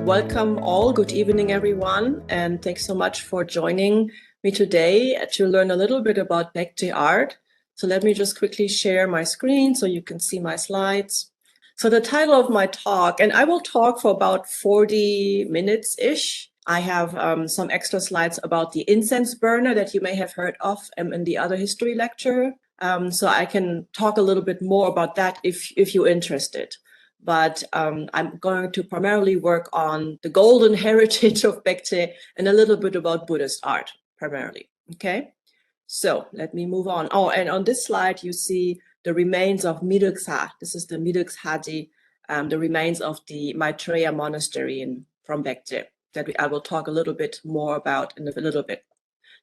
welcome all. Good evening, everyone. And thanks so much for joining me today to learn a little bit about Paekche art. So let me just quickly share my screen so you can see my slides. So the title of my talk, and I will talk for about 40 minutes-ish. I have some extra slides about the incense burner that you may have heard of in the other history lecture. So I can talk a little bit more about that if you're interested. But I'm going to primarily work on the golden heritage of Paekche and a little bit about Buddhist art, primarily. Okay, so let me move on. Oh, and on this slide, you see the remains of Mireuksa. This is the Mireuksaji, the remains of the Maitreya monastery from Paekche that I will talk a little bit more about in a little bit.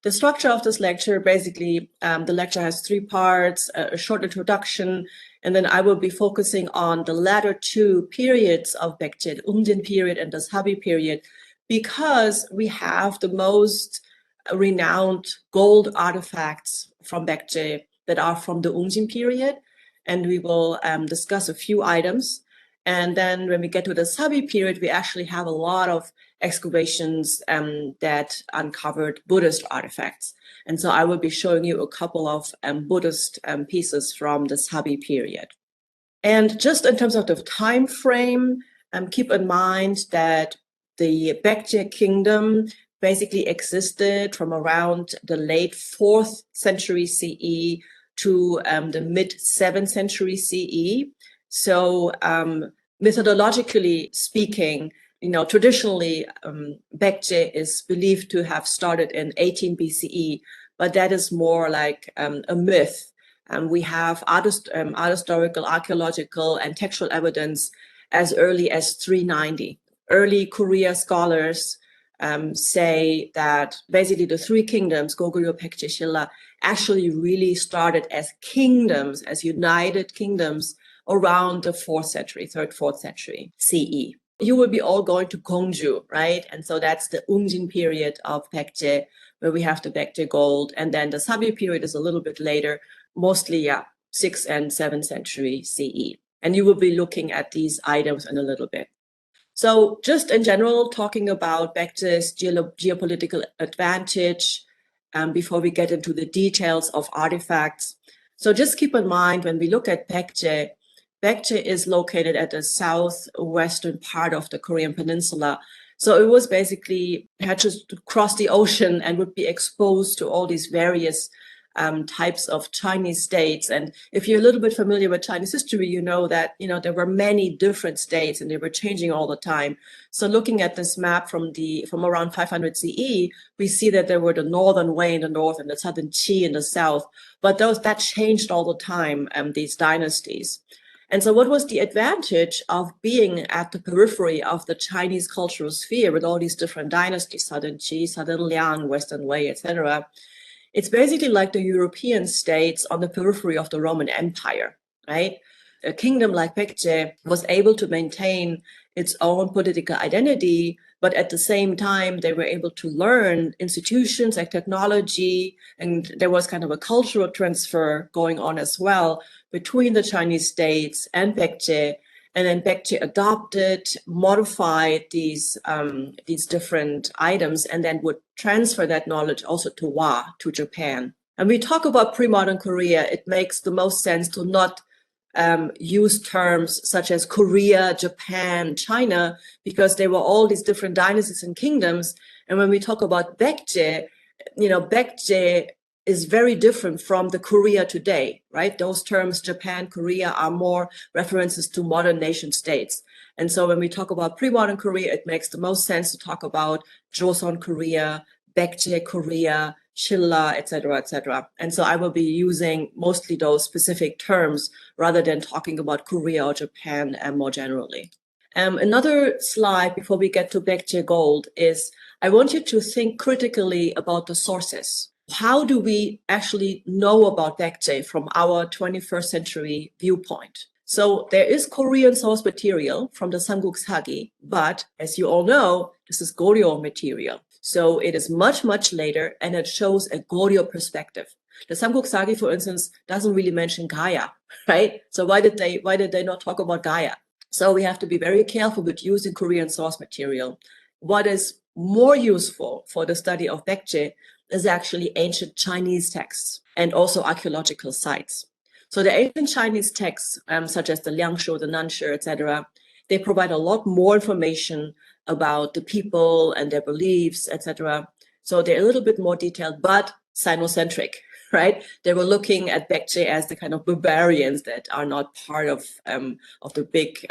The structure of this lecture, basically, the lecture has three parts, a short introduction, and then I will be focusing on the latter two periods of Paekche, the Ungjin period and the Sabi period, because we have the most renowned gold artifacts from Paekche that are from the Ungjin period, and we will discuss a few items. And then when we get to the Sabi period, we actually have a lot of excavations that uncovered Buddhist artifacts. And so I will be showing you a couple of Buddhist pieces from the Sabi period. And just in terms of the time frame, keep in mind that the Paekche kingdom basically existed from around the late 4th century CE to the mid 7th century CE. So methodologically speaking, traditionally, Paekche is believed to have started in 18 BCE, but that is more like a myth. We have art historical, archaeological, and textual evidence as early as 390. Early Korea scholars say that basically the three kingdoms, Goguryeo, Paekche, Shilla, actually really started as kingdoms, as united kingdoms around the 4th century, 3rd, 4th century CE. You will be all going to Kongju, right? And so that's the Ungjin period of Paekche, where we have the Paekche gold. And then the Sabi period is a little bit later, mostly 6th and 7th century CE. And you will be looking at these items in a little bit. So just in general, talking about Paekche's geopolitical advantage before we get into the details of artifacts. So just keep in mind when we look at Paekche, Paekche is located at the southwestern part of the Korean peninsula. So it was basically, had to cross the ocean and would be exposed to all these various types of Chinese states. And if you're a little bit familiar with Chinese history, you know that, there were many different states and they were changing all the time. So looking at this map from around 500 CE, we see that there were the northern Wei in the north and the southern Qi in the south, but that changed all the time, these dynasties. And so what was the advantage of being at the periphery of the Chinese cultural sphere with all these different dynasties, Southern Qi, Southern Liang, Western Wei, etc.? It's basically like the European states on the periphery of the Roman Empire, right? A kingdom like Paekche was able to maintain its own political identity, but at the same time, they were able to learn institutions like technology, and there was kind of a cultural transfer going on as well between the Chinese states and Paekche. And then Paekche adopted, modified these different items, and then would transfer that knowledge also to Japan. And we talk about pre-modern Korea, it makes the most sense to not use terms such as Korea, Japan, China, because there were all these different dynasties and kingdoms. And when we talk about Paekche, Paekche is very different from the Korea today, right? Those terms, Japan, Korea, are more references to modern nation states. And so when we talk about pre-modern Korea, it makes the most sense to talk about Joseon Korea, Paekche Korea, Shilla, etc., etc. And so I will be using mostly those specific terms rather than talking about Korea or Japan more generally. Another slide before we get to Paekche gold is I want you to think critically about the sources. How do we actually know about Paekche from our 21st century viewpoint? So there is Korean source material from the Samguk Sagi, but as you all know, this is Goryeo material. So it is much, much later, and it shows a Goryeo perspective. The Samguk Sagi, for instance, doesn't really mention Gaia, right? So why did they not talk about Gaia? So we have to be very careful with using Korean source material. What is more useful for the study of Paekche is actually ancient Chinese texts and also archaeological sites. So the ancient Chinese texts, such as the Liangshu, the Nanshu, etc., they provide a lot more information about the people and their beliefs, etc. So they're a little bit more detailed, but Sinocentric, right? They were looking at Paekche as the kind of barbarians that are not part of the big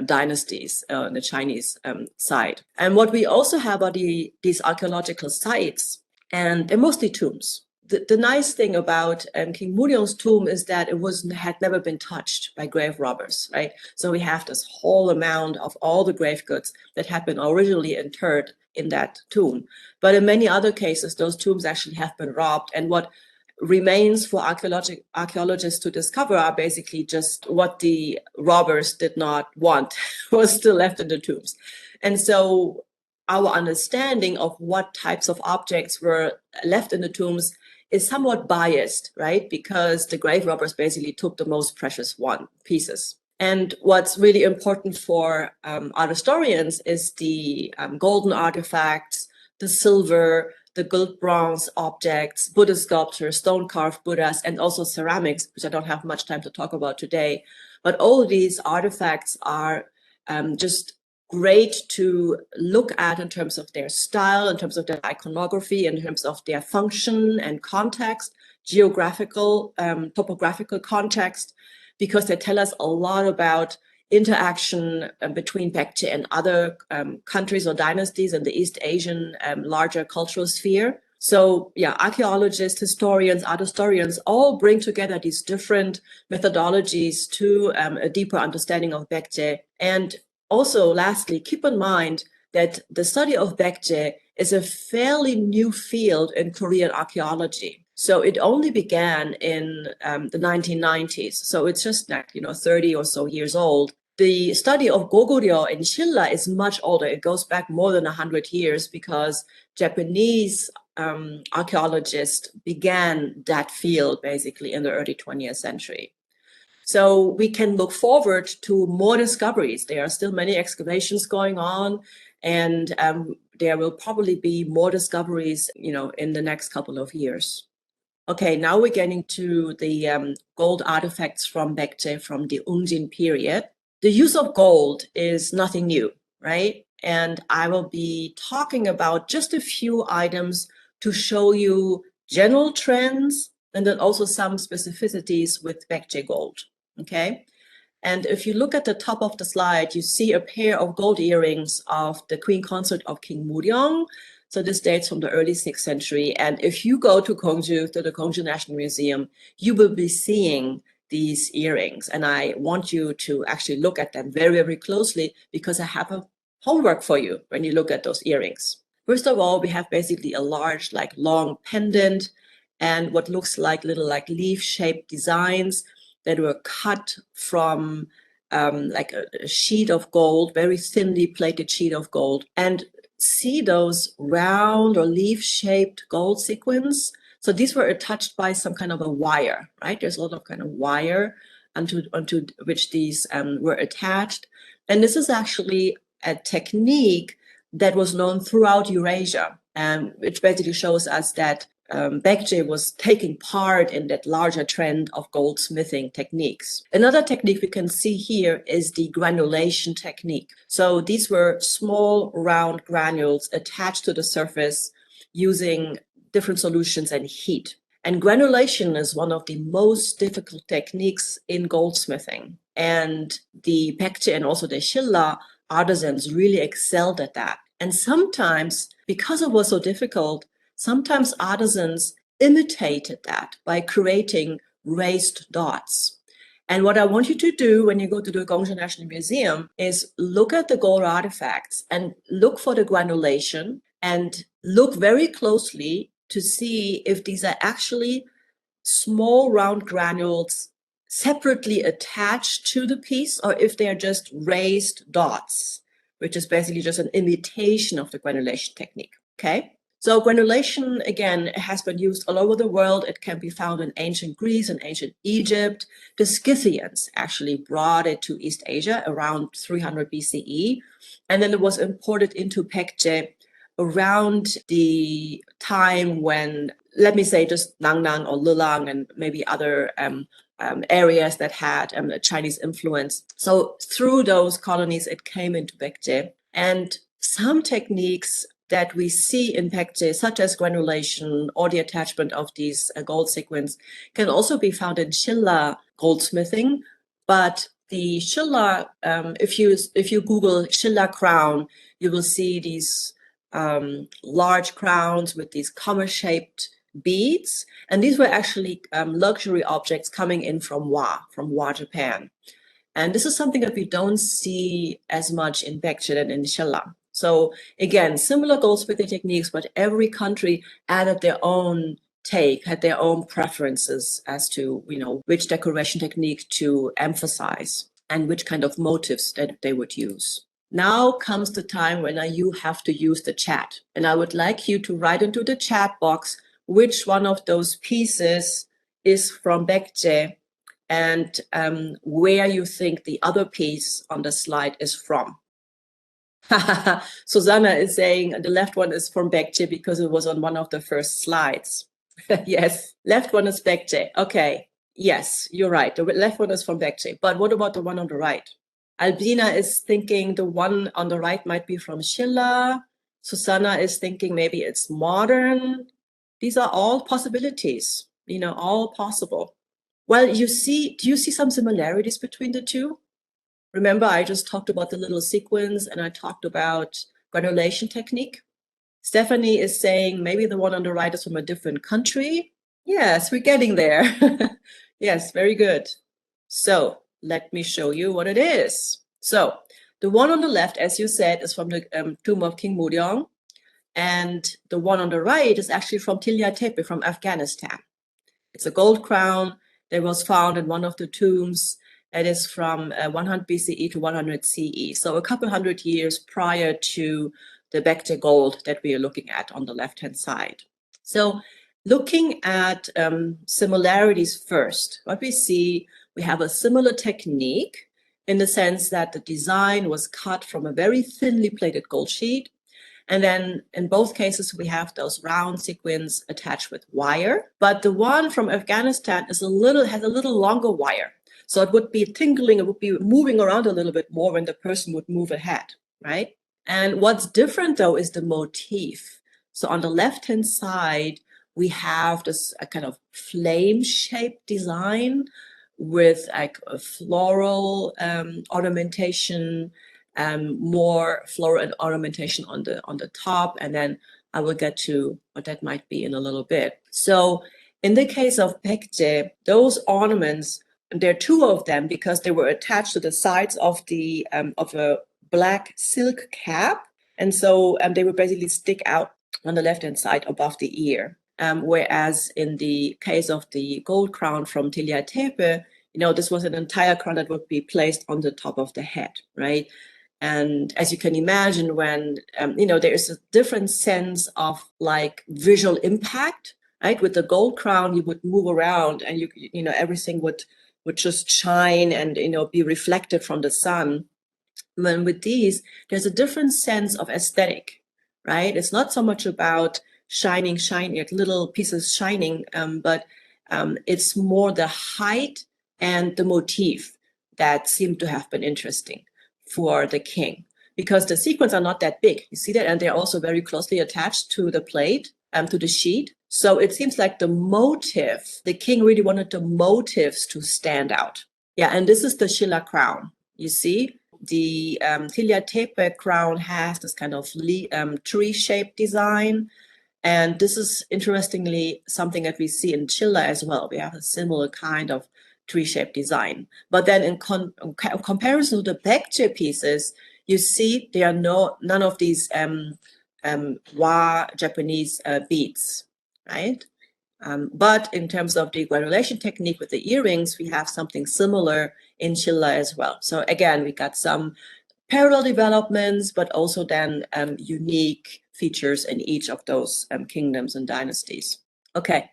dynasties on the Chinese side. And what we also have are these archaeological sites, and they're mostly tombs. The nice thing about King Muryong's tomb is that it had never been touched by grave robbers, right? So we have this whole amount of all the grave goods that had been originally interred in that tomb. But in many other cases, those tombs actually have been robbed. And what remains for archaeologists to discover are basically just what the robbers did not want was still left in the tombs. And so our understanding of what types of objects were left in the tombs is somewhat biased, right? Because the grave robbers basically took the most precious pieces. And what's really important for art historians is the golden artifacts, the silver, the gold bronze objects, Buddhist sculptures, stone carved Buddhas, and also ceramics, which I don't have much time to talk about today. But all of these artifacts are just great to look at in terms of their style, in terms of their iconography, in terms of their function and context, geographical, topographical context, because they tell us a lot about interaction between Paekche and other countries or dynasties in the East Asian larger cultural sphere. So yeah, archaeologists, historians, art historians all bring together these different methodologies to a deeper understanding of Paekche. And also, lastly, keep in mind that the study of Paekche is a fairly new field in Korean archaeology. So it only began in the 1990s. So it's just like, 30 or so years old. The study of Goguryeo in Shilla is much older. It goes back more than 100 years because Japanese archaeologists began that field basically in the early 20th century. So we can look forward to more discoveries. There are still many excavations going on, and there will probably be more discoveries, in the next couple of years. Okay, now we're getting to the gold artifacts from Paekche from the Ungjin period. The use of gold is nothing new, right? And I will be talking about just a few items to show you general trends and then also some specificities with Paekche gold, okay? And if you look at the top of the slide, you see a pair of gold earrings of the queen consort of King Muryong. So this dates from the early 6th century. And if you go to Kongju, to the Kongju National Museum, you will be seeing these earrings. And I want you to actually look at them very, very closely because I have a homework for you when you look at those earrings. First of all, we have basically a large, long pendant and what looks like little leaf-shaped designs that were cut from a sheet of gold, very thinly plated sheet of gold. And see those round or leaf-shaped gold sequins? So these were attached by some kind of a wire, right? There's a lot of kind of wire onto which these were attached. And this is actually a technique that was known throughout Eurasia, which basically shows us that Paekche was taking part in that larger trend of goldsmithing techniques. Another technique we can see here is the granulation technique. So these were small round granules attached to the surface using different solutions and heat. And granulation is one of the most difficult techniques in goldsmithing. And the Paekche and also the Shilla artisans really excelled at that. And sometimes, because it was so difficult, sometimes artisans imitated that by creating raised dots. And what I want you to do when you go to the Kongju National Museum is look at the gold artifacts and look for the granulation and look very closely to see if these are actually small round granules separately attached to the piece or if they are just raised dots, which is basically just an imitation of the granulation technique, okay? So granulation, again, has been used all over the world. It can be found in ancient Greece and ancient Egypt. The Scythians actually brought it to East Asia around 300 BCE. And then it was imported into Paekche around the time when, let me say, just Nang Nang or Lilang and maybe other areas that had a Chinese influence. So through those colonies, it came into Paekche. And some techniques that we see in Paekche, such as granulation or the attachment of these gold sequins, can also be found in Shilla goldsmithing. But the Shilla, if you Google Shilla crown, you will see these large crowns with these comma-shaped beads. And these were actually luxury objects coming in from Wa, Japan. And this is something that we don't see as much in Paekche and in Shilla. So again, similar goldsmithing techniques, but every country added their own take, had their own preferences as to, which decoration technique to emphasize and which kind of motifs that they would use. Now comes the time when you have to use the chat. And I would like you to write into the chat box which one of those pieces is from Paekche and where you think the other piece on the slide is from. Susanna is saying the left one is from Paekche because it was on one of the first slides. Yes, left one is Paekche. Okay, yes, you're right. The left one is from Paekche. But what about the one on the right? Albina is thinking the one on the right might be from Schiller. Susanna is thinking maybe it's modern. These are all possibilities, all possible. Well, do you see some similarities between the two? Remember, I just talked about the little sequins and I talked about granulation technique. Stephanie is saying maybe the one on the right is from a different country. Yes, we're getting there. Yes, very good. So let me show you what it is. So the one on the left, as you said, is from the tomb of King Muryong. And the one on the right is actually from Tilla Tepe from Afghanistan. It's a gold crown that was found in one of the tombs. It is from 100 BCE to 100 CE, so a couple hundred years prior to the Paekche gold that we are looking at on the left-hand side. So looking at similarities first, what we see, we have a similar technique in the sense that the design was cut from a very thinly plated gold sheet. And then in both cases, we have those round sequins attached with wire. But the one from Afghanistan has a little longer wire. So it would be tingling, it would be moving around a little bit more when the person would move ahead, right? And what's different though is the motif. So on the left-hand side, we have this kind of flame-shaped design with like a floral ornamentation, more floral ornamentation on the top, and then I will get to what that might be in a little bit. So in the case of Paekche, those ornaments, there are two of them because they were attached to the sides of the of a black silk cap, and so they would basically stick out on the left-hand side above the ear. Whereas in the case of the gold crown from Tilla Tepe, this was an entire crown that would be placed on the top of the head, right? And as you can imagine, when, there is a different sense of like visual impact, right? With the gold crown, you would move around and everything would just shine and, be reflected from the sun. When with these, there's a different sense of aesthetic, right? It's not so much about shining, like little pieces shining, but it's more the height and the motif that seem to have been interesting for the king, because the sequins are not that big. You see that? And they're also very closely attached to the plate, to the sheet. So it seems like the king really wanted the motifs to stand out. Yeah, and this is the Shilla crown. You see, the Tilla Tepe crown has this kind of tree-shaped design. And this is, interestingly, something that we see in Chile as well. We have a similar kind of tree-shaped design. But then in comparison to the Paekche pieces, you see there are none of these Wa Japanese beads, right? But in terms of the granulation technique with the earrings, we have something similar in Chile as well. So again, we got some parallel developments, but also then unique features in each of those kingdoms and dynasties. Okay.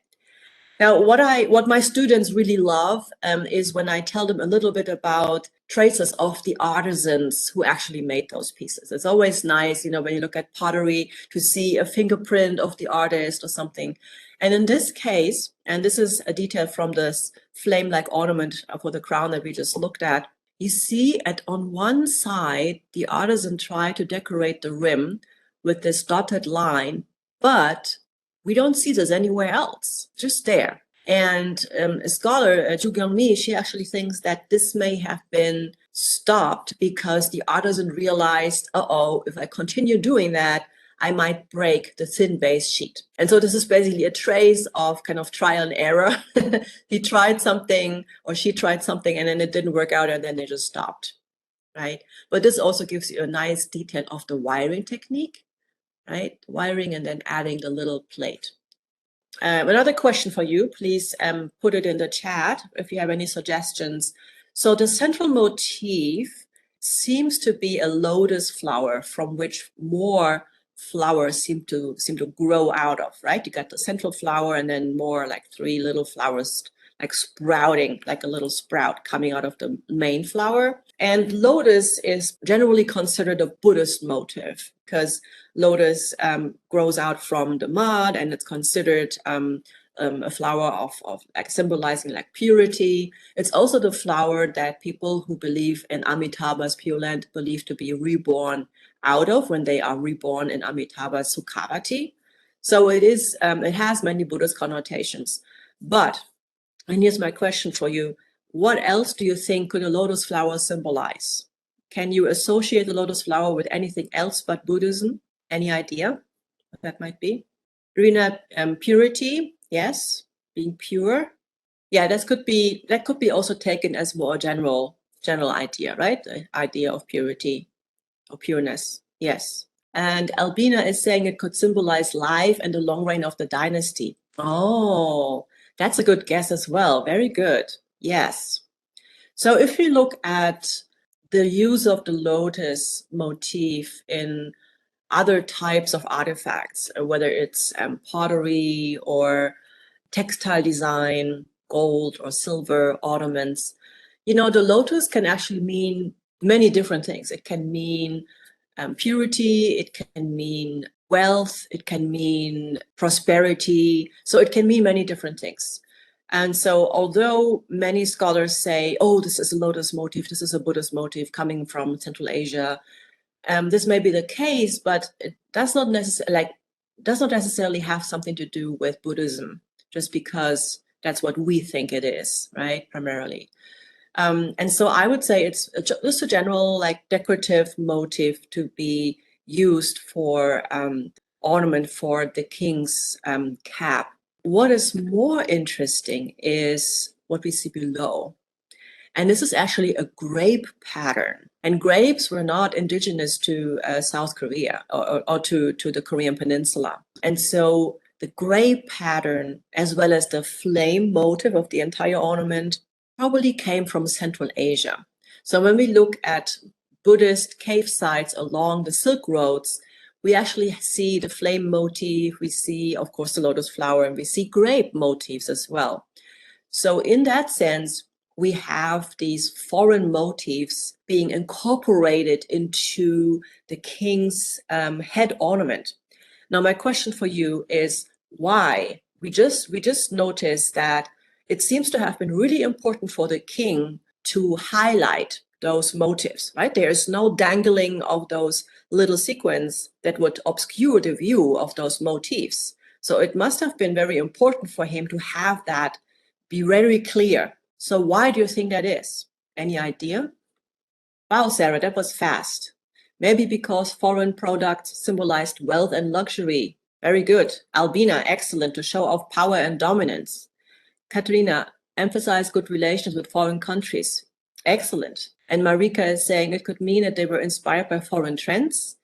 Now, what my students really love is when I tell them a little bit about traces of the artisans who actually made those pieces. It's always nice, you know, when you look at pottery to see a fingerprint of the artist or something. And in this case, and this is a detail from this flame-like ornament for the crown that we just looked at, you see on one side, the artisan tried to decorate the rim with this dotted line, but we don't see this anywhere else, just there. And a scholar, Zhu Gyongmi, she actually thinks that this may have been stopped because the artisan realized, if I continue doing that, I might break the thin base sheet. And so this is basically a trace of kind of trial and error. He tried something or she tried something and then it didn't work out and then they just stopped, right? But this also gives you a nice detail of the wiring technique, right? Wiring and then adding the little plate. Another question for you, please put it in the chat if you have any suggestions. So the central motif seems to be a lotus flower from which more flowers seem to grow out of, right? You got the central flower and then more like 3 little flowers like sprouting, like a little sprout coming out of the main flower. And lotus is generally considered a Buddhist motif because lotus grows out from the mud and it's considered a flower of like symbolizing like purity. It's also the flower that people who believe in Amitabha's Pure Land believe to be reborn out of when they are reborn in Amitabha's Sukhavati. So it is, it has many Buddhist connotations. But, and here's my question for you, what else do you think could a lotus flower symbolize? Can you associate the lotus flower with anything else but Buddhism? Any idea what that might be? Rina, purity, yes, being pure. Yeah, that could be also taken as more general idea, right? The idea of purity or pureness, yes. And Albina is saying it could symbolize life and the long reign of the dynasty. Oh, that's a good guess as well. Very good. Yes. So if we look at the use of the lotus motif in other types of artifacts, whether it's pottery or textile design, gold or silver ornaments, you know, the lotus can actually mean many different things. It can mean purity, it can mean wealth, it can mean prosperity. So it can mean many different things. And so although many scholars say, oh, this is a lotus motif, this is a Buddhist motif coming from Central Asia, this may be the case, but it does not necessarily have something to do with Buddhism, just because that's what we think it is, right, primarily. And so I would say it's just a general like decorative motif to be used for ornament for the king's cap. What is more interesting is what we see below. And this is actually a grape pattern. And grapes were not indigenous to South Korea or to the Korean Peninsula. And so the grape pattern, as well as the flame motif of the entire ornament, probably came from Central Asia. So when we look at Buddhist cave sites along the Silk Roads, we actually see the flame motif, we see, of course, the lotus flower, and we see grape motifs as well. So in that sense, we have these foreign motifs being incorporated into the king's head ornament. Now, my question for you is why? We just noticed that it seems to have been really important for the king to highlight those motifs, right? There is no dangling of those little sequins that would obscure the view of those motifs. So it must have been very important for him to have that be very clear. So why do you think that is? Any idea? Wow, Sarah, that was fast. Maybe because foreign products symbolized wealth and luxury. Very good. Albina, excellent, to show off power and dominance. Katerina, emphasize good relations with foreign countries. Excellent. And Marika is saying it could mean that they were inspired by foreign trends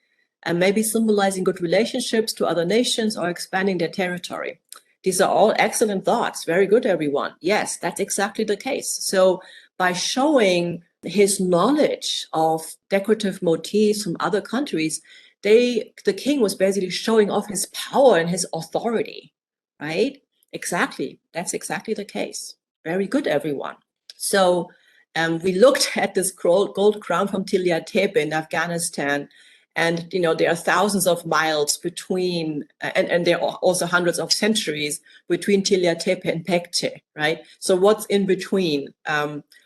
and maybe symbolizing good relationships to other nations or expanding their territory. These are all excellent thoughts. Very good, everyone. Yes, that's exactly the case. So by showing his knowledge of decorative motifs from other countries, the king was basically showing off his power and his authority, right? Exactly. That's exactly the case. Very good, everyone. So we looked at this gold crown from Tilla Tepe in Afghanistan, and there are thousands of miles between, and there are also hundreds of centuries between Tilla Tepe and Paekche, right? So what's in between?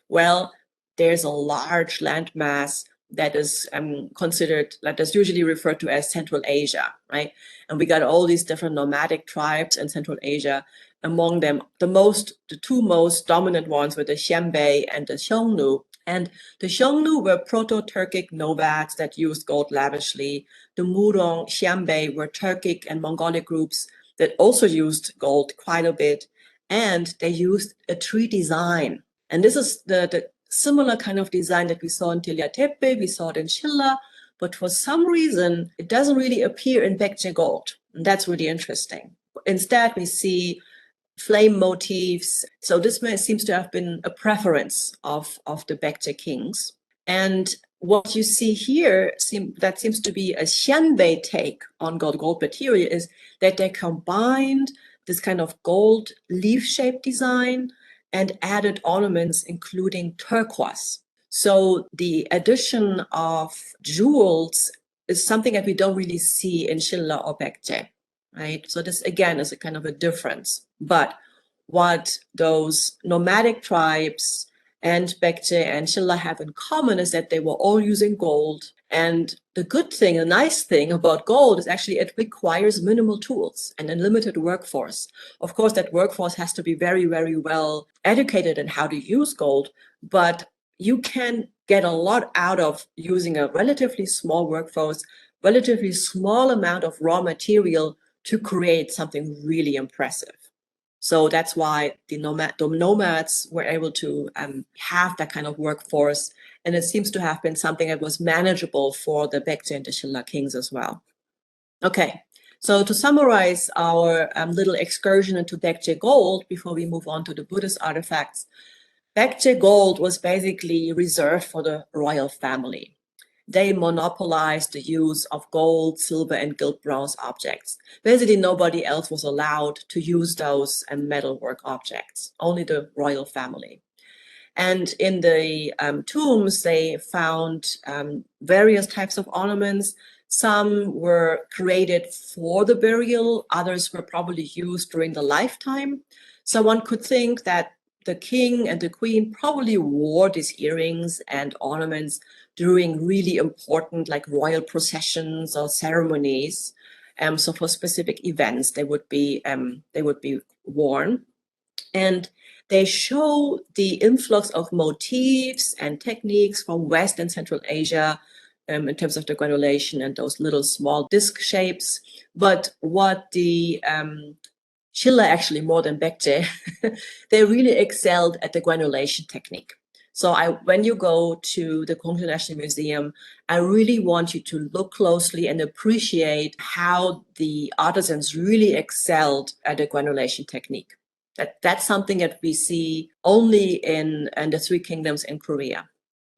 Well, there's a large landmass that is considered, that is usually referred to as Central Asia, right? And we got all these different nomadic tribes in Central Asia. Among them, the two most dominant ones were the Xianbei and the Xiongnu. And the Xiongnu were proto-Turkic nomads that used gold lavishly. The Murong Xianbei were Turkic and Mongolic groups that also used gold quite a bit. And they used a tree design. And this is the similar kind of design that we saw in Tilla Tepe, we saw it in Schiller, but for some reason, it doesn't really appear in Paekche gold. And that's really interesting. Instead, we see flame motifs. So this seems to have been a preference of the Paekche kings. And what you see here, that seems to be a Xianbei take on gold material, is that they combined this kind of gold leaf-shaped design and added ornaments including turquoise. So the addition of jewels is something that we don't really see in Schiller or Paekche, right? So this again is a kind of a difference. But what those nomadic tribes and Paekche and Schiller have in common is that they were all using gold. And the good thing, the nice thing about gold is actually it requires minimal tools and a limited workforce. Of course, that workforce has to be very, very well educated in how to use gold, but you can get a lot out of using a relatively small workforce, relatively small amount of raw material to create something really impressive. So that's why the nomads were able to have that kind of workforce. And it seems to have been something that was manageable for the Paekche and the Schiller kings as well. Okay, so to summarize our little excursion into Paekche gold before we move on to the Buddhist artifacts, Paekche gold was basically reserved for the royal family. They monopolized the use of gold, silver, and gilt bronze objects. Basically, nobody else was allowed to use those metalwork objects, only the royal family. And in the tombs, they found various types of ornaments. Some were created for the burial, others were probably used during the lifetime. So one could think that the king and the queen probably wore these earrings and ornaments during really important like royal processions or ceremonies. So for specific events, they would be worn. And they show the influx of motifs and techniques from West and Central Asia in terms of the granulation and those little small disc shapes. But what the Schiller, actually more than Paekche, they really excelled at the granulation technique. So when you go to the Kongju National Museum, I really want you to look closely and appreciate how the artisans really excelled at the granulation technique. That's something that we see only in the Three Kingdoms in Korea.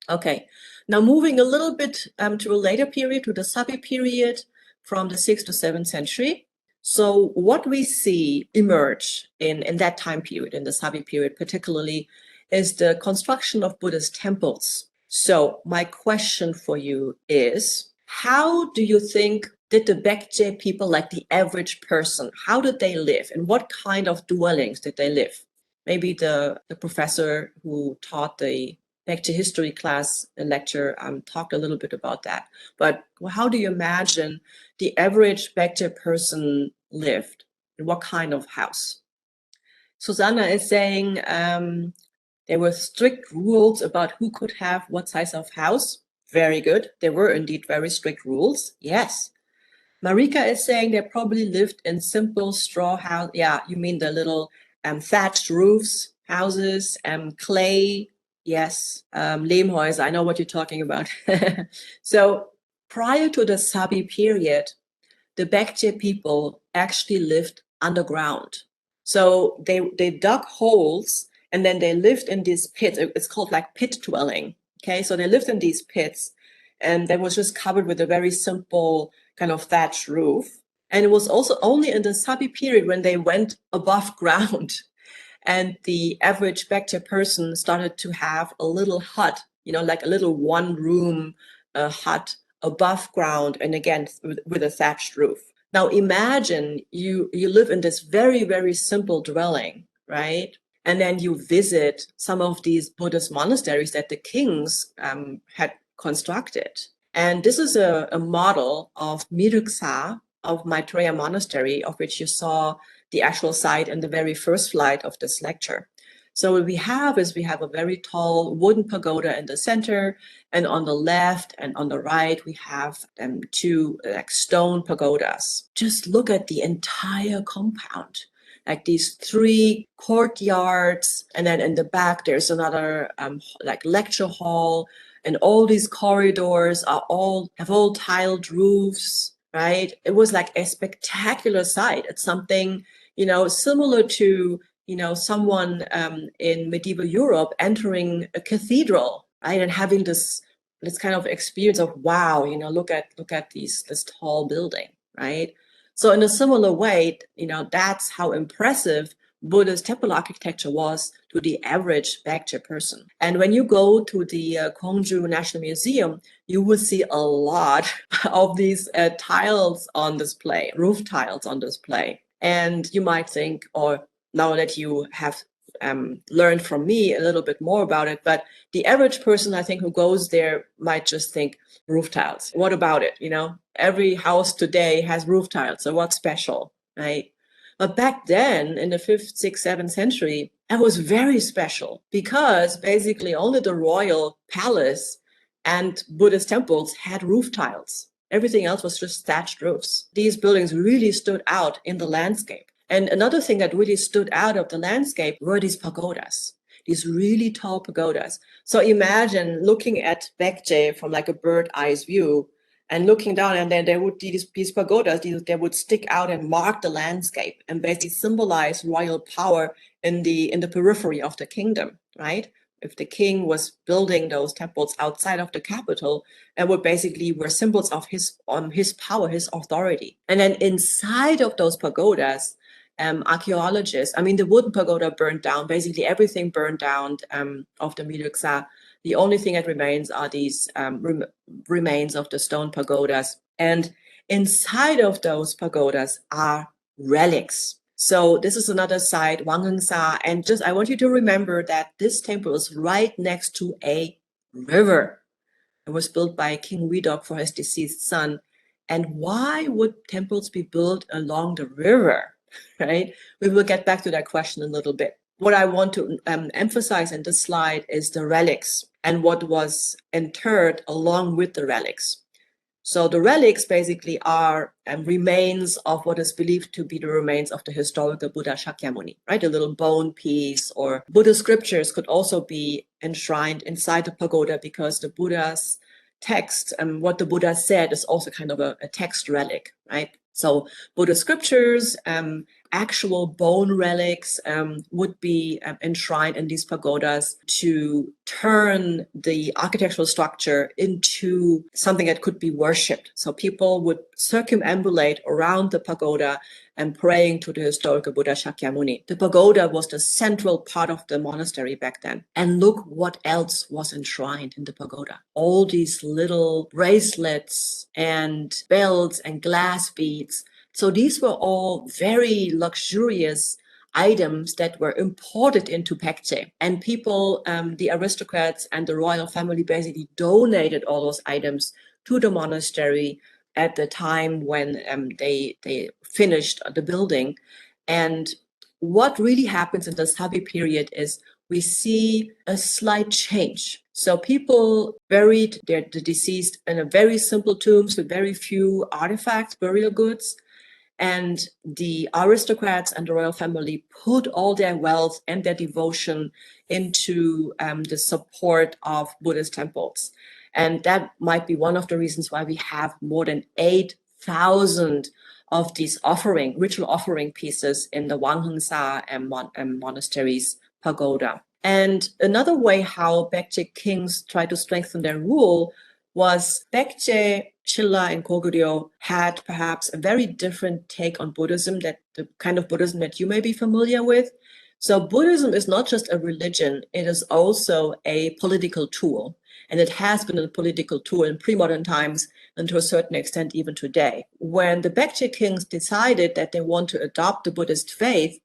Okay, now moving a little bit to a later period, to the Sabi period from the 6th to 7th century. So what we see emerge in that time period, in the Sabi period particularly, is the construction of Buddhist temples. So my question for you is, how do you think did the Paekche people, like the average person, how did they live? And what kind of dwellings did they live? Maybe the professor who taught the Paekche history class lecture talked a little bit about that. But how do you imagine the average Paekche person lived? In what kind of house? Susanna is saying there were strict rules about who could have what size of house. Very good. There were indeed very strict rules. Yes. Marika is saying they probably lived in simple straw house. Yeah, you mean the little thatched roofs, houses, clay. Yes, Lehmhäuser. I know what you're talking about. So prior to the Sabi period, the Paekche people actually lived underground. So they dug holes and then they lived in these pits. It's called like pit dwelling. Okay, so they lived in these pits, and they was just covered with a very simple kind of thatched roof. And it was also only in the Sabi period when they went above ground and the average Paekche person started to have a little hut, like a little one-room hut above ground, and again with a thatched roof. Now imagine you live in this very, very simple dwelling, right? And then you visit some of these Buddhist monasteries that the kings had constructed. And this is a model of Miruksa, of Maitreya Monastery, of which you saw the actual site in the very first slide of this lecture. So what we have is we have a very tall wooden pagoda in the center, and on the left and on the right we have two like stone pagodas. Just look at the entire compound, like these three courtyards, and then in the back there's another like lecture hall, and all these corridors have all tiled roofs, right? It was like a spectacular sight. It's something similar to someone in medieval Europe entering a cathedral, right, and having this kind of experience of wow, look at this tall building, right? So in a similar way, that's how impressive Buddhist temple architecture was to the average Paekche person. And when you go to the Kongju National Museum, you will see a lot of these tiles on display, roof tiles on display. And you might think, or now that you have learned from me a little bit more about it, but the average person, I think, who goes there might just think roof tiles. What about it? Every house today has roof tiles, so what's special, right? But back then, in the 5th, 6th, 7th century, that was very special because basically only the royal palace and Buddhist temples had roof tiles. Everything else was just thatched roofs. These buildings really stood out in the landscape. And another thing that really stood out of the landscape were these pagodas, these really tall pagodas. So imagine looking at Paekche from like a bird eye's view and looking down, and then there would be these pagodas, they would stick out and mark the landscape and basically symbolize royal power in the periphery of the kingdom, right? If the king was building those temples outside of the capital, and were symbols of his power, his authority. And then inside of those pagodas, archaeologists, the wooden pagoda burned down, basically everything burned down of the Miruksa. The only thing that remains are these remains of the stone pagodas. And inside of those pagodas are relics. So this is another site, Wanghengsa, and I want you to remember that this temple is right next to a river. It was built by King Widok for his deceased son. And why would temples be built along the river, right? We will get back to that question in a little bit. What I want to emphasize in this slide is the relics and what was interred along with the relics. So the relics basically are remains of what is believed to be the remains of the historical Buddha Shakyamuni, right? A little bone piece, or Buddha scriptures could also be enshrined inside the pagoda because the Buddha's text and what the Buddha said is also kind of a text relic, right? So Buddha scriptures, actual bone relics would be enshrined in these pagodas to turn the architectural structure into something that could be worshipped. So people would circumambulate around the pagoda and praying to the historical Buddha Shakyamuni. The pagoda was the central part of the monastery back then. And look what else was enshrined in the pagoda. All these little bracelets and belts and glass beads. So these were all very luxurious items that were imported into Paekche. And people, the aristocrats and the royal family basically donated all those items to the monastery at the time when they finished the building. And what really happens in the Sabi period is we see a slight change. So people buried the deceased in a very simple tombs with very few artifacts, burial goods. And the aristocrats and the royal family put all their wealth and their devotion into the support of Buddhist temples. And that might be one of the reasons why we have more than 8,000 of these ritual offering pieces in the Wanghengsa monastery's pagoda. And another way how Paekche kings tried to strengthen their rule was Paekche, Chilla, and Kongju had perhaps a very different take on Buddhism, that the kind of Buddhism that you may be familiar with. So Buddhism is not just a religion, it is also a political tool. And it has been a political tool in pre-modern times and to a certain extent even today. When the Paekche kings decided that they want to adopt the Buddhist faith,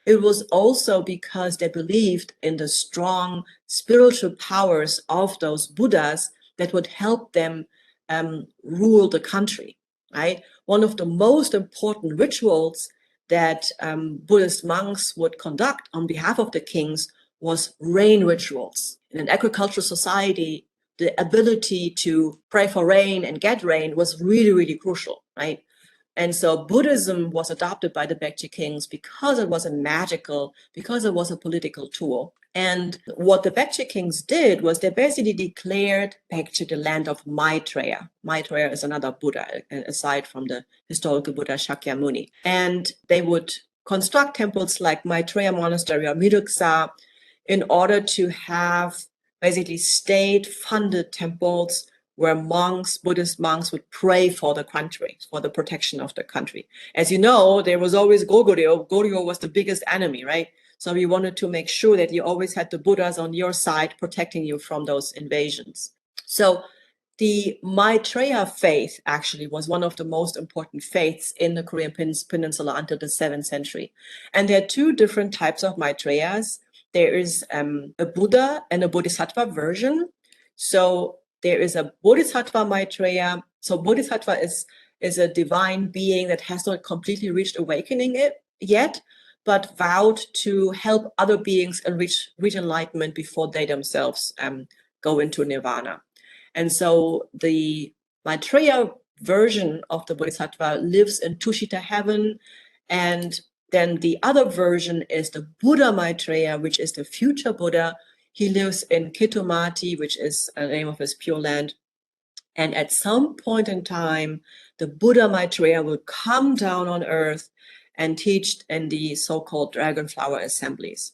it was also because they believed in the strong spiritual powers of those Buddhas that would help them rule the country, right? One of the most important rituals that Buddhist monks would conduct on behalf of the kings was rain rituals. In an agricultural society, the ability to pray for rain and get rain was really, really crucial, right? And so Buddhism was adopted by the Paekche kings because it was because it was a political tool. And what the Paekche kings did was they basically declared Paekche the land of Maitreya. Maitreya is another Buddha, aside from the historical Buddha Shakyamuni. And they would construct temples like Maitreya Monastery or Miduksa in order to have basically state-funded temples where Buddhist monks would pray for the country, for the protection of the country. As you know, there was always Goguryeo. Goguryeo was the biggest enemy, right? So we wanted to make sure that you always had the Buddhas on your side protecting you from those invasions. So the Maitreya faith actually was one of the most important faiths in the Korean Peninsula until the 7th century. And there are two different types of Maitreyas. There is a Buddha and a Bodhisattva version. So there is a Bodhisattva Maitreya. So Bodhisattva is a divine being that has not completely reached awakening yet, but vowed to help other beings and reach enlightenment before they themselves go into nirvana. And so the Maitreya version of the Bodhisattva lives in Tushita heaven. And then the other version is the Buddha Maitreya, which is the future Buddha. He lives in Ketumati, which is the name of his pure land. And at some point in time, the Buddha Maitreya will come down on earth and teach in the so-called dragonflower assemblies.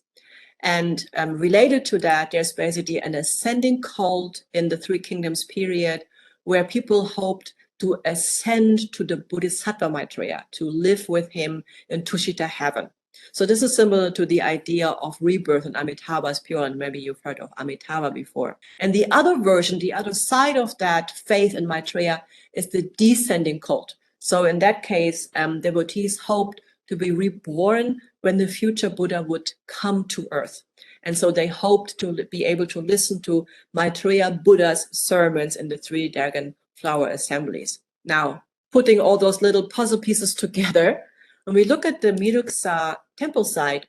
And related to that, there's basically an ascending cult in the Three Kingdoms period where people hoped to ascend to the Bodhisattva Maitreya, to live with him in Tushita heaven. So this is similar to the idea of rebirth in Amitabha's Pure, and maybe you've heard of Amitabha before. And the other version, the other side of that faith in Maitreya is the descending cult. So in that case, devotees hoped to be reborn when the future Buddha would come to earth. And so they hoped to be able to listen to Maitreya Buddha's sermons in the three dragonflower assemblies. Now, putting all those little puzzle pieces together, when we look at the Miduksa temple site,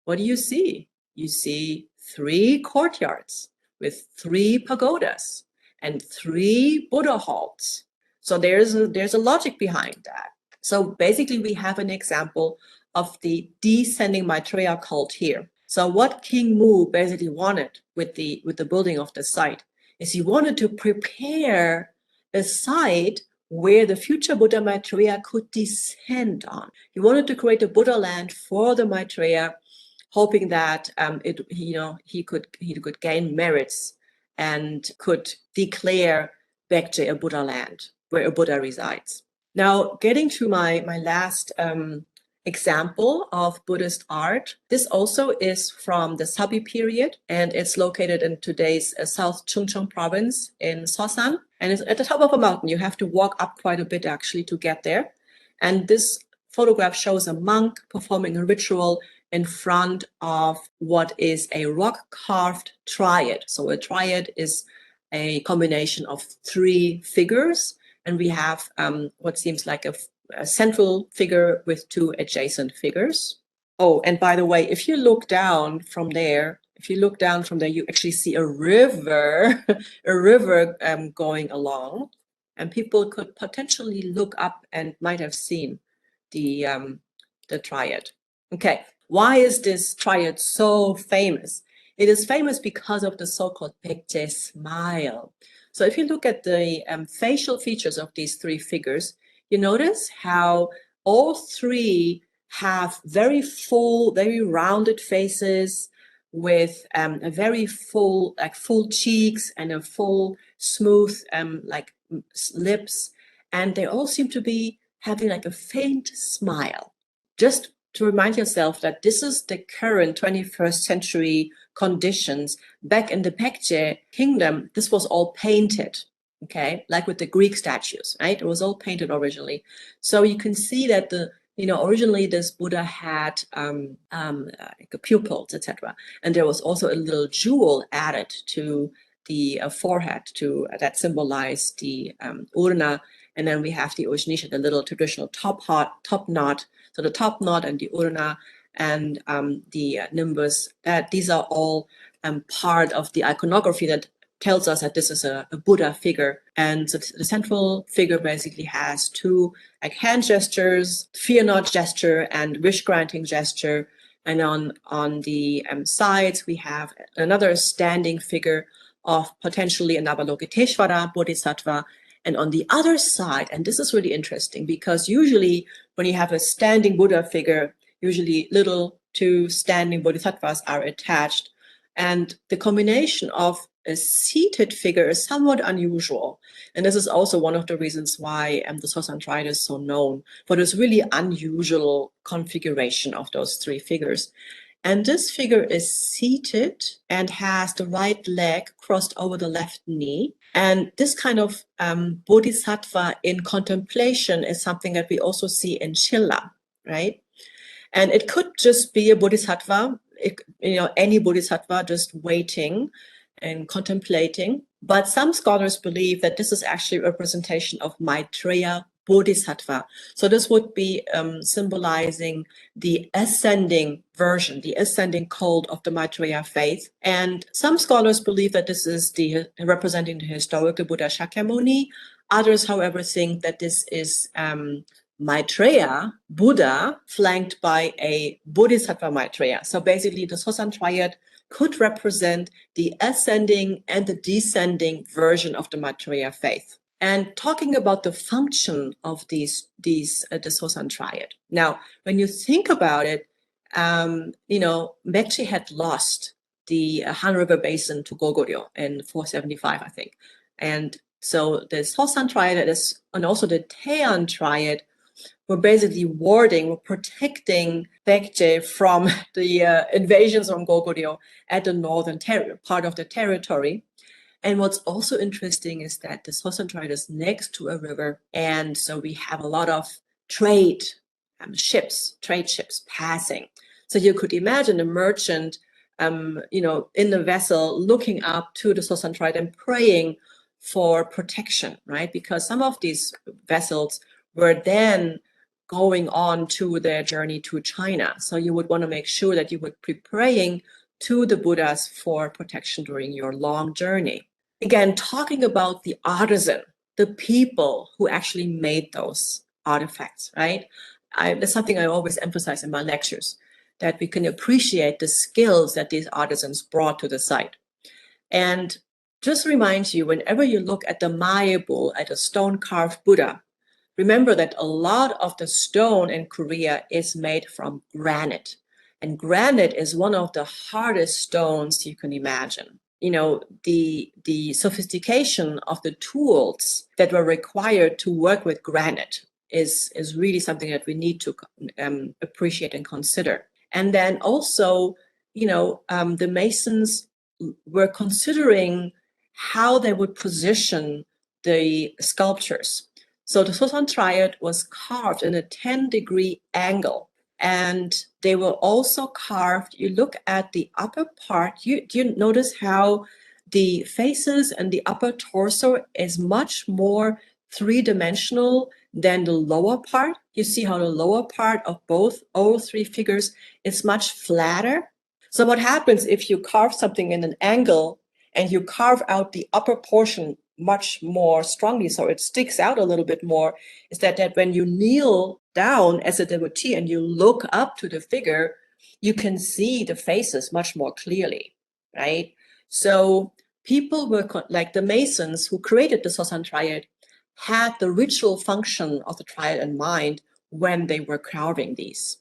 what do you see? You see 3 courtyards with 3 pagodas and 3 Buddha halls. So there's a logic behind that. So basically, we have an example of the descending Maitreya cult here. So what King Mu basically wanted with the building of the site is he wanted to prepare a site where the future Buddha Maitreya could descend on. He wanted to create a Buddha land for the Maitreya, hoping that he could gain merits and could declare Paekche a Buddha land where a Buddha resides. Now, getting to my last example of Buddhist art, this also is from the Sabi period, and it's located in today's South Chungcheong province in Seosan, and it's at the top of a mountain. You have to walk up quite a bit actually to get there. And this photograph shows a monk performing a ritual in front of what is a rock-carved triad. So a triad is a combination of 3 figures, and we have what seems like a central figure with 2 adjacent figures. Oh, and by the way, if you look down from there, you actually see a river, going along, and people could potentially look up and might have seen the triad. Okay, why is this triad so famous? It is famous because of the so-called Paekche smile. So if you look at the facial features of these 3 figures, you notice how all 3 have very full, very rounded faces with a very full, like full cheeks and a full, smooth, like lips. And they all seem to be having like a faint smile. Just to remind yourself that this is the current 21st century conditions. Back in the Paekche kingdom, this was all painted, okay, like with the Greek statues, right? It was all painted originally. So you can see that originally this Buddha had like pupils, etc. And there was also a little jewel added to the forehead that symbolized the urna. And then we have the Ujnisha, the little traditional top knot. So the top knot and the urna and the nimbus, these are all part of the iconography that tells us that this is a Buddha figure. And so the central figure basically has two like hand gestures, fear not gesture and wish granting gesture. And on the sides, we have another standing figure of potentially an Avalokiteshvara Bodhisattva. And on the other side, and this is really interesting because usually when you have a standing Buddha figure, usually little two standing bodhisattvas are attached. And the combination of a seated figure is somewhat unusual. And this is also one of the reasons why the Sosan Triad is so known for this really unusual configuration of those three figures. And this figure is seated and has the right leg crossed over the left knee. And this kind of bodhisattva in contemplation is something that we also see in Chilla, right? And it could just be a bodhisattva, any bodhisattva just waiting and contemplating. But some scholars believe that this is actually a representation of Maitreya Bodhisattva. So this would be symbolizing the ascending version, the ascending cult of the Maitreya faith. And some scholars believe that this is representing the historical Buddha Shakyamuni. Others, however, think that this is Maitreya, Buddha, flanked by a Bodhisattva Maitreya. So basically the Sosan Triad could represent the ascending and the descending version of the Maitreya faith. And talking about the function of the Sosan Triad. Now, when you think about it, Paekche had lost the Han River Basin to Goguryeo in 475, I think. And so the Sosan Triad and also the Taean Triad were basically were protecting Paekche from the invasions from Goguryeo at the northern part of the territory. And what's also interesting is that the Sosan Triad is next to a river, and so we have a lot of trade ships passing. So you could imagine a merchant, in the vessel looking up to the Sosan Triad and praying for protection, right? Because some of these vessels were then going on to their journey to China. So you would want to make sure that you would be praying to the Buddhas for protection during your long journey. Again, talking about the artisan, the people who actually made those artifacts, right? That's something I always emphasize in my lectures, that we can appreciate the skills that these artisans brought to the site. And just remind you, whenever you look at the Mayabul, at a stone-carved Buddha, remember that a lot of the stone in Korea is made from granite. And granite is one of the hardest stones you can imagine. The sophistication of the tools that were required to work with granite is really something that we need to appreciate and consider. And then also, the Masons were considering how they would position the sculptures. So the Sosan Triad was carved in a 10-degree angle. And they were also carved, you look at the upper part, do you notice how the faces and the upper torso is much more three-dimensional than the lower part? You see how the lower part of all three figures is much flatter? So what happens if you carve something in an angle and you carve out the upper portion much more strongly, so it sticks out a little bit more, is that when you kneel down as a devotee and you look up to the figure, you can see the faces much more clearly, right? So people were like the Masons who created the Sosan Triad had the ritual function of the triad in mind when they were carving these.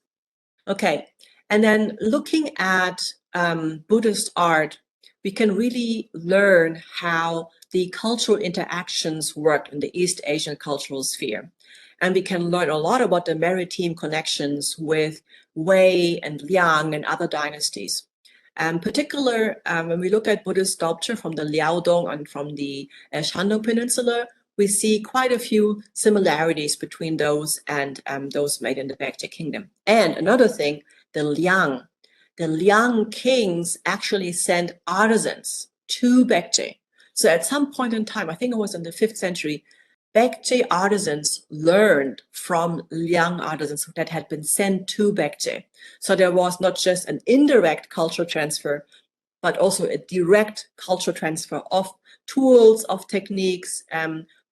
Okay, and then looking at Buddhist art, we can really learn how the cultural interactions work in the East Asian cultural sphere. And we can learn a lot about the maritime connections with Wei and Liang and other dynasties. Particular, when we look at Buddhist sculpture from the Liaodong and from the Shandong Peninsula, we see quite a few similarities between those and those made in the Paekche Kingdom. And another thing, the Liang kings actually sent artisans to Paekche. So at some point in time, I think it was in the 5th century, Paekche artisans learned from Liang artisans that had been sent to Paekche. So there was not just an indirect cultural transfer, but also a direct cultural transfer of tools, of techniques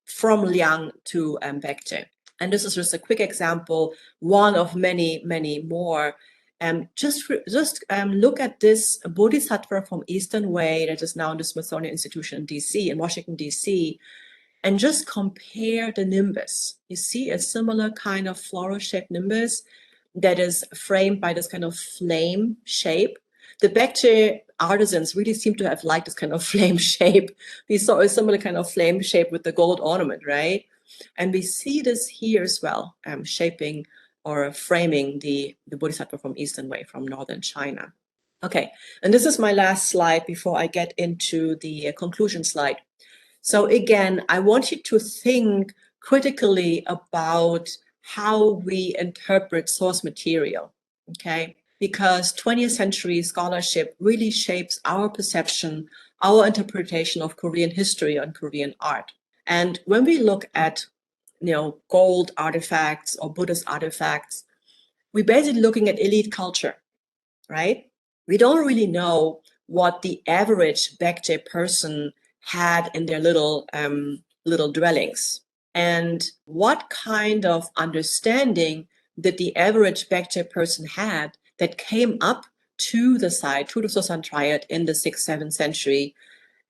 from Liang to Paekche. And this is just a quick example, one of many, many more. Just look at this Bodhisattva from Eastern Wei that is now in the Smithsonian Institution in DC, in Washington, DC, and just compare the nimbus. You see a similar kind of floral-shaped nimbus that is framed by this kind of flame shape. The Paekche artisans really seem to have liked this kind of flame shape. We saw a similar kind of flame shape with the gold ornament, right? And we see this here as well, shaping or framing the Bodhisattva from Eastern Wei, from northern China. Okay, and this is my last slide before I get into the conclusion slide. So again, I want you to think critically about how we interpret source material, okay? Because 20th century scholarship really shapes our perception, our interpretation of Korean history and Korean art. And when we look at, gold artifacts or Buddhist artifacts, we're basically looking at elite culture, right? We don't really know what the average Paekche person had in their little dwellings, and what kind of understanding that the average Paekche person had that came up to the site, to the Joseon Triad in the 6th, 7th century,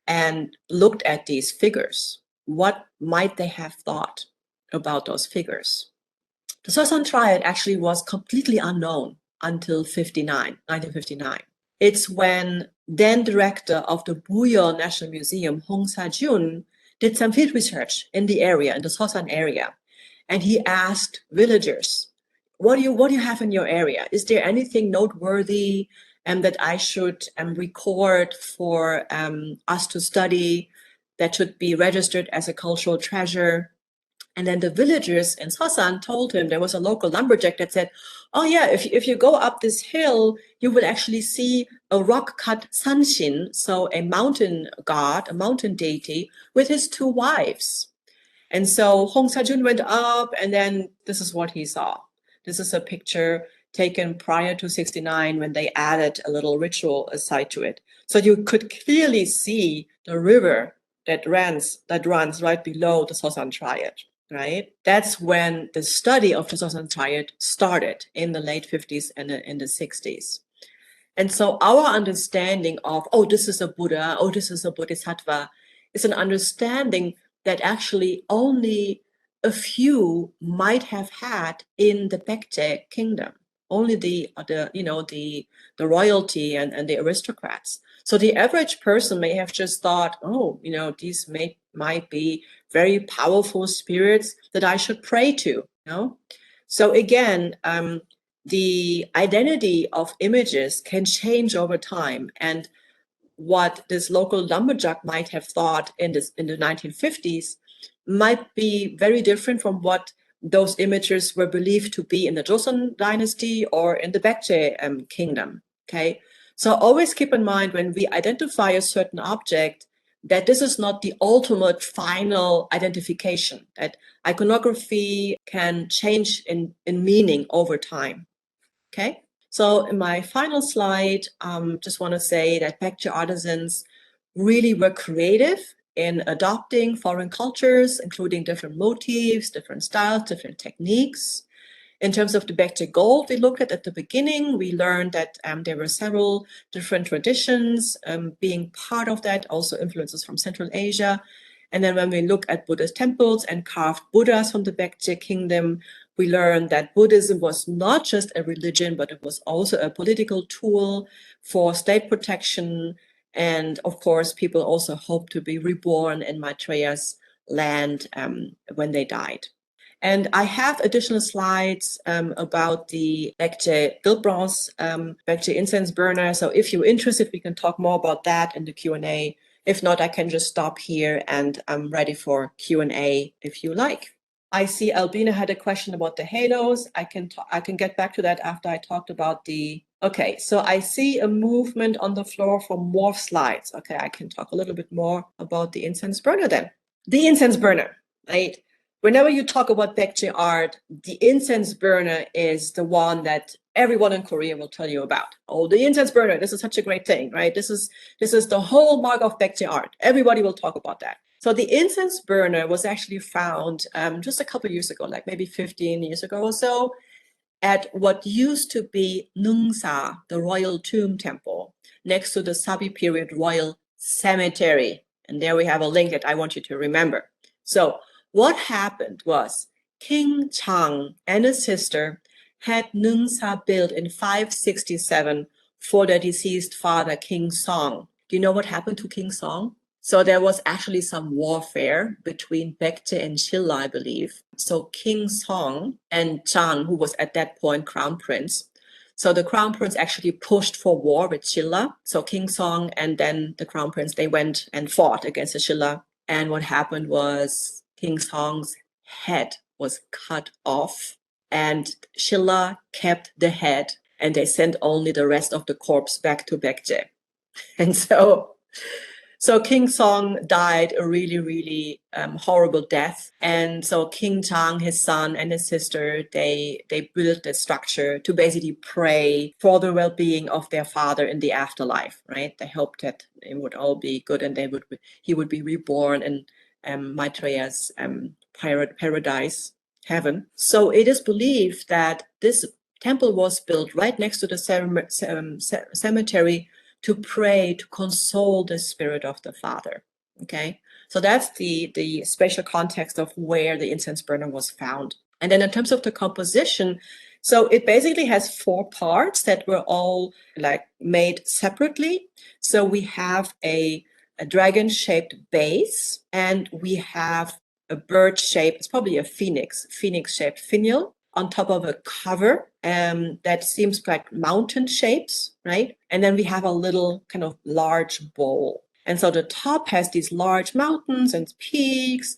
and looked at these figures. What might they have thought about those figures? The Joseon Triad actually was completely unknown until 1959. It's when then director of the Buyeo National Museum, Hong Sa-jun, did some field research in the area, in the Joseon area. And he asked villagers, what do you have in your area? Is there anything noteworthy that I should record for us to study, that should be registered as a cultural treasure? And then the villagers in Joseon told him, there was a local lumberjack that said, oh yeah, if you go up this hill, you will actually see a rock-cut sanshin, so a mountain god, a mountain deity, with his 2 wives. And so Hong Sa-jun went up, and then this is what he saw. This is a picture taken prior to 69 when they added a little ritual aside to it. So you could clearly see the river that runs right below the Joseon Triad. Right? That's when the study of the Joseon Triad started in the late 50s and in the 60s. And so our understanding of, oh, this is a Buddha, oh, this is a Bodhisattva, is an understanding that actually only a few might have had in the Paekche kingdom. Only the royalty and the aristocrats. So the average person may have just thought, oh, these might be very powerful spirits that I should pray to. So again, the identity of images can change over time, and what this local lumberjack might have thought in the 1950s might be very different from what those images were believed to be in the Joseon dynasty or in the Paekche kingdom. Okay, so always keep in mind when we identify a certain object that this is not the ultimate final identification, that iconography can change in meaning over time. Okay, so in my final slide, just want to say that Paekche artisans really were creative in adopting foreign cultures, including different motifs, different styles, different techniques. In terms of the Paekche gold we looked at the beginning, we learned that there were several different traditions being part of that, also influences from Central Asia. And then when we look at Buddhist temples and carved Buddhas from the Paekche kingdom, We learned that Buddhism was not just a religion, but it was also a political tool for state protection. And of course, people also hoped to be reborn in Maitreya's land when they died. And I have additional slides about the Paekche guild bronze, Paekche incense burner. So if you're interested, we can talk more about that in the Q&A. If not, I can just stop here and I'm ready for Q&A if you like. I see Albina had a question about the halos. I can get back to that after I talked about the. Okay, so I see a movement on the floor for more slides. Okay, I can talk a little bit more about the incense burner then. The incense burner, right? Whenever you talk about Paekche art, the incense burner is the one that everyone in Korea will tell you about. Oh, the incense burner, this is such a great thing, right? This is the hallmark of Paekche art. Everybody will talk about that. So the incense burner was actually found just a couple of years ago, like maybe 15 years ago or so, at what used to be Nungsa, the royal tomb temple, next to the Sabi period royal cemetery. And there we have a link that I want you to remember. So what happened was King Chang and his sister had Nungsa built in 567 for their deceased father, King Song. Do you know what happened to King Song? So there was actually some warfare between Paekche and Shilla, I believe. So King Song and Chang, who was at that point crown prince. So the crown prince actually pushed for war with Shilla. So King Song and then the crown prince, they went and fought against the Shilla. And what happened was King Song's head was cut off and Shilla kept the head and they sent only the rest of the corpse back to Paekche. And so King Song died a really, really horrible death. And so King Chang, his son, and his sister, they built the structure to basically pray for the well-being of their father in the afterlife, right? They hoped that it would all be good and he would be reborn in Maitreya's paradise, heaven. So it is believed that this temple was built right next to the cemetery to pray, to console the spirit of the father. Okay, so that's the spatial context of where the incense burner was found. And then in terms of the composition, so it basically has 4 parts that were all like made separately. So we have a dragon-shaped base, and we have a bird shape. It's probably a phoenix-shaped finial on top of a cover that seems like mountain shapes, right? And then we have a little kind of large bowl. And so the top has these large mountains and peaks,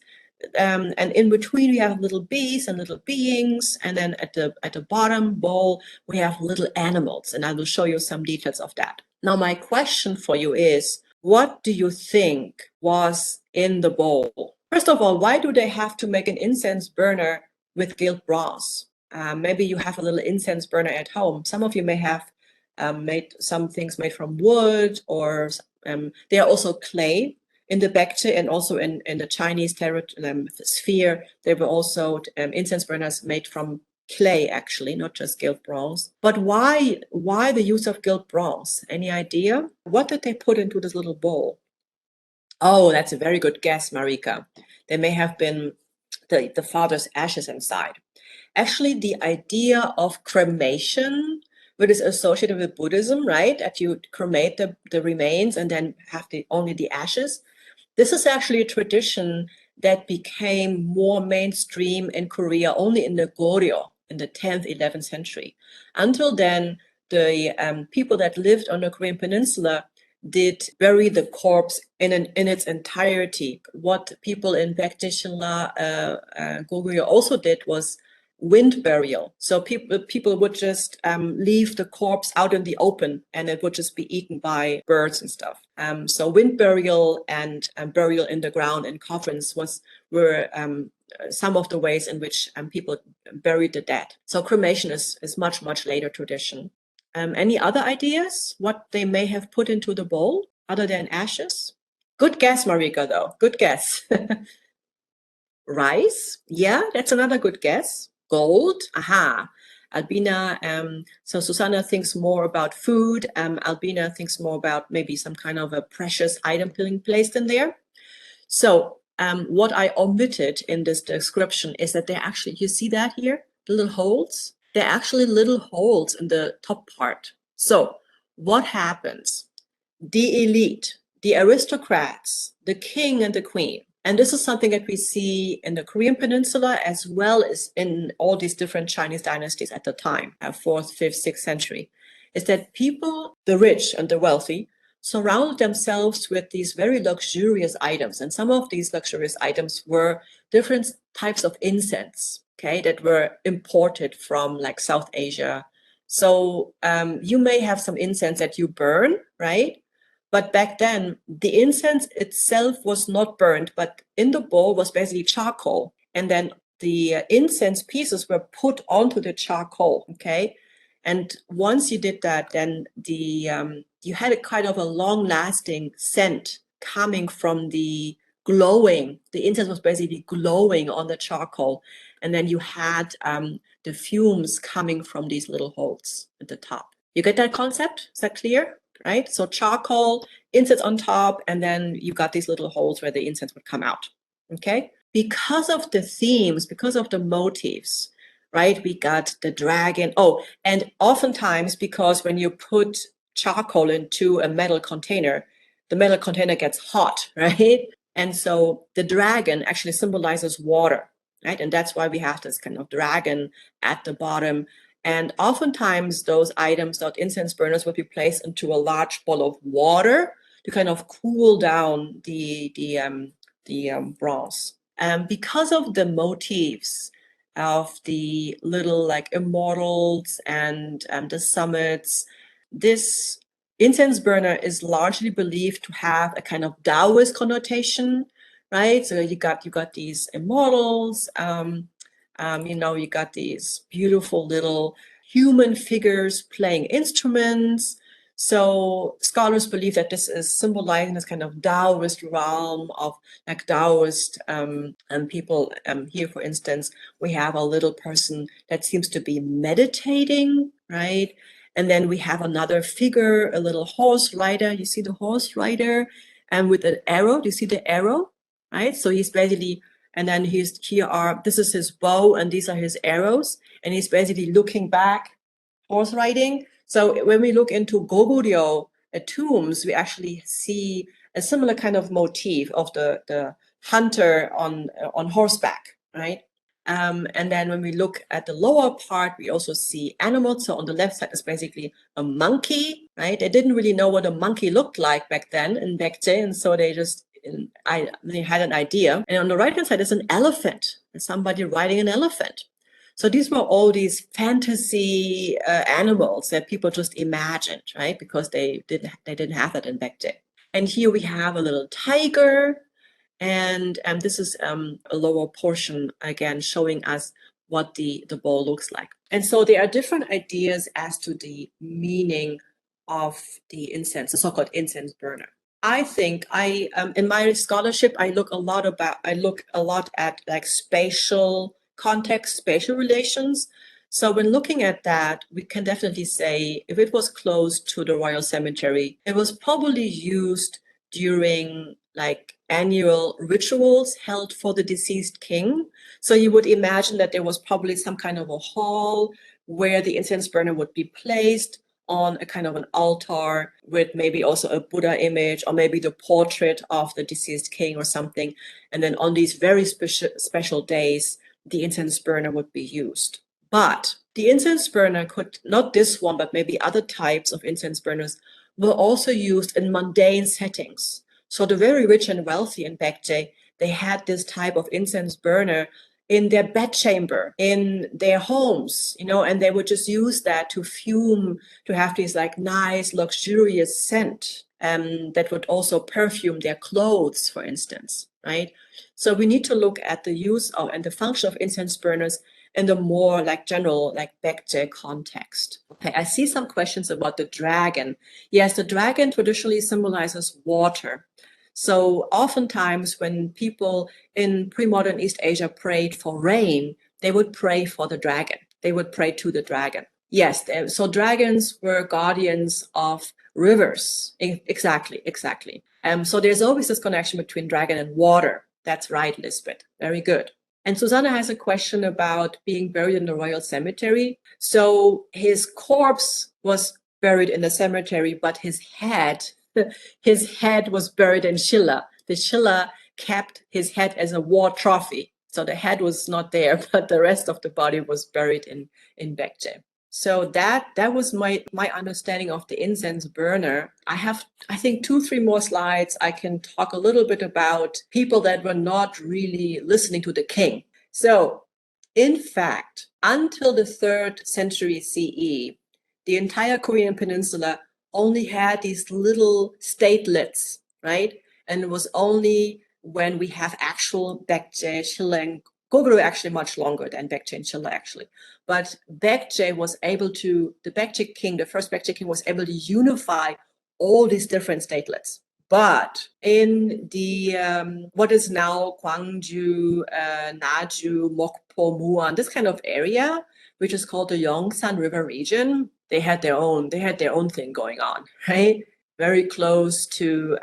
and in between we have little bees and little beings, and then at the bottom bowl we have little animals, and I will show you some details of that. Now my question for you is, what do you think was in the bowl? First of all, why do they have to make an incense burner with gilt bronze? Maybe you have a little incense burner at home. Some of you may have made some things made from wood, or there are also clay in the Paekche, and also in the Chinese sphere, there were also incense burners made from clay, actually, not just gilt bronze. But why the use of gilt bronze? Any idea? What did they put into this little bowl? Oh, that's a very good guess, Marika. There may have been the father's ashes inside. Actually, the idea of cremation, which is associated with Buddhism, right? That you cremate the remains and then have only the ashes. This is actually a tradition that became more mainstream in Korea only in the Goryeo in the 10th, 11th century. Until then, the people that lived on the Korean peninsula did bury the corpse in its entirety. What people in Paekche, Goryeo also did was wind burial. So people would just leave the corpse out in the open, and it would just be eaten by birds and stuff. So wind burial and burial in the ground in coffins were some of the ways in which people buried the dead. So cremation is much later tradition. Any other ideas what they may have put into the bowl other than ashes? Good guess, Marika, though. Good guess. Rice? Yeah, that's another good guess. Gold? Aha. Albina, so Susanna thinks more about food. Albina thinks more about maybe some kind of a precious item being placed in there. So what I omitted in this description is that they actually, you see that here? the little holes, they're actually little holes in the top part. So what happens? The elite, the aristocrats, the king and the queen, and this is something that we see in the Korean Peninsula as well as in all these different Chinese dynasties at the time, 4th, 5th, 6th century, is that people, the rich and the wealthy, surrounded themselves with these very luxurious items. And some of these luxurious items were different types of incense, okay, that were imported from like South Asia. So you may have some incense that you burn, right? But back then, the incense itself was not burned, but in the bowl was basically charcoal. And then the incense pieces were put onto the charcoal, okay? And once you did that, then you had a kind of a long-lasting scent coming from the glowing. The incense was basically glowing on the charcoal. And then you had the fumes coming from these little holes at the top. You get that concept? Is that clear? Right? So charcoal, incense on top, and then you got these little holes where the incense would come out. Okay? Because of the themes, because of the motifs, right? We got the dragon. Oh, and oftentimes because when you put charcoal into a metal container, the metal container gets hot, right? And so the dragon actually symbolizes water, right? And that's why we have this kind of dragon at the bottom. And oftentimes those items, those incense burners, would be placed into a large bowl of water to kind of cool down the bronze. Because of the motifs of the little like immortals and the summits, this incense burner is largely believed to have a kind of Taoist connotation, right? So you got these immortals. You got these beautiful little human figures playing instruments. So scholars believe that this is symbolizing this kind of Taoist realm of like Taoist people. Here, for instance, we have a little person that seems to be meditating, right? And then we have another figure, a little horse rider. You see the horse rider, and with an arrow. Do you see the arrow? Right. So he's basically, and then this is his bow, and these are his arrows, and he's basically looking back, horse riding. So when we look into Goguryeo tombs, we actually see a similar kind of motif of the hunter on horseback, right? And then when we look at the lower part, we also see animals. So on the left side is basically a monkey, right? They didn't really know what a monkey looked like back then in Paekche, and so they had an idea. And on the right hand side is an elephant, and somebody riding an elephant. So these were all these fantasy animals that people just imagined, right? Because they didn't have that in Paekche. And here we have a little tiger. And this is a lower portion, again, showing us what the bowl looks like. And so there are different ideas as to the meaning of the incense, the so-called incense burner. I think in my scholarship, I look a lot at like spatial context, spatial relations. So when looking at that, we can definitely say if it was close to the royal cemetery, it was probably used during like annual rituals held for the deceased king. So you would imagine that there was probably some kind of a hall where the incense burner would be placed on a kind of an altar with maybe also a Buddha image or maybe the portrait of the deceased king or something. And then on these very special days, the incense burner would be used. But the incense burner could, not this one, but maybe other types of incense burners were also used in mundane settings. So the very rich and wealthy in Paekche, they had this type of incense burner in their bedchamber, in their homes, and they would just use that to fume, to have this like nice, luxurious scent that would also perfume their clothes, for instance, right? So we need to look at the use of and the function of incense burners in the more like general, like Paekche context. Okay, I see some questions about the dragon. Yes, the dragon traditionally symbolizes water. So oftentimes when people in pre-modern East Asia prayed for rain, they would pray for the dragon. They would pray to the dragon. Yes, so dragons were guardians of rivers. Exactly. So there's always this connection between dragon and water. That's right, Lisbeth. Very good. And Susanna has a question about being buried in the royal cemetery. So his corpse was buried in the cemetery, but his head was buried in Schiller. The Schiller kept his head as a war trophy. So the head was not there, but the rest of the body was buried in Paekche. So that was my understanding of the incense burner. I have, I think, 2-3 more slides. I can talk a little bit about people that were not really listening to the king. So, in fact, until the 3rd century CE, the entire Korean peninsula only had these little statelets, right? And it was only when we have actual Paekche, Schiller, and Goguryeo actually much longer than Paekche and Schiller actually. But Paekche was able to, the Paekche king, the first Paekche king was able to unify all these different statelets. But in the what is now Kongju, Naju, Mokpo, Muan, this kind of area, which is called the Yongsan River region, they had their own thing going on, right? Very close to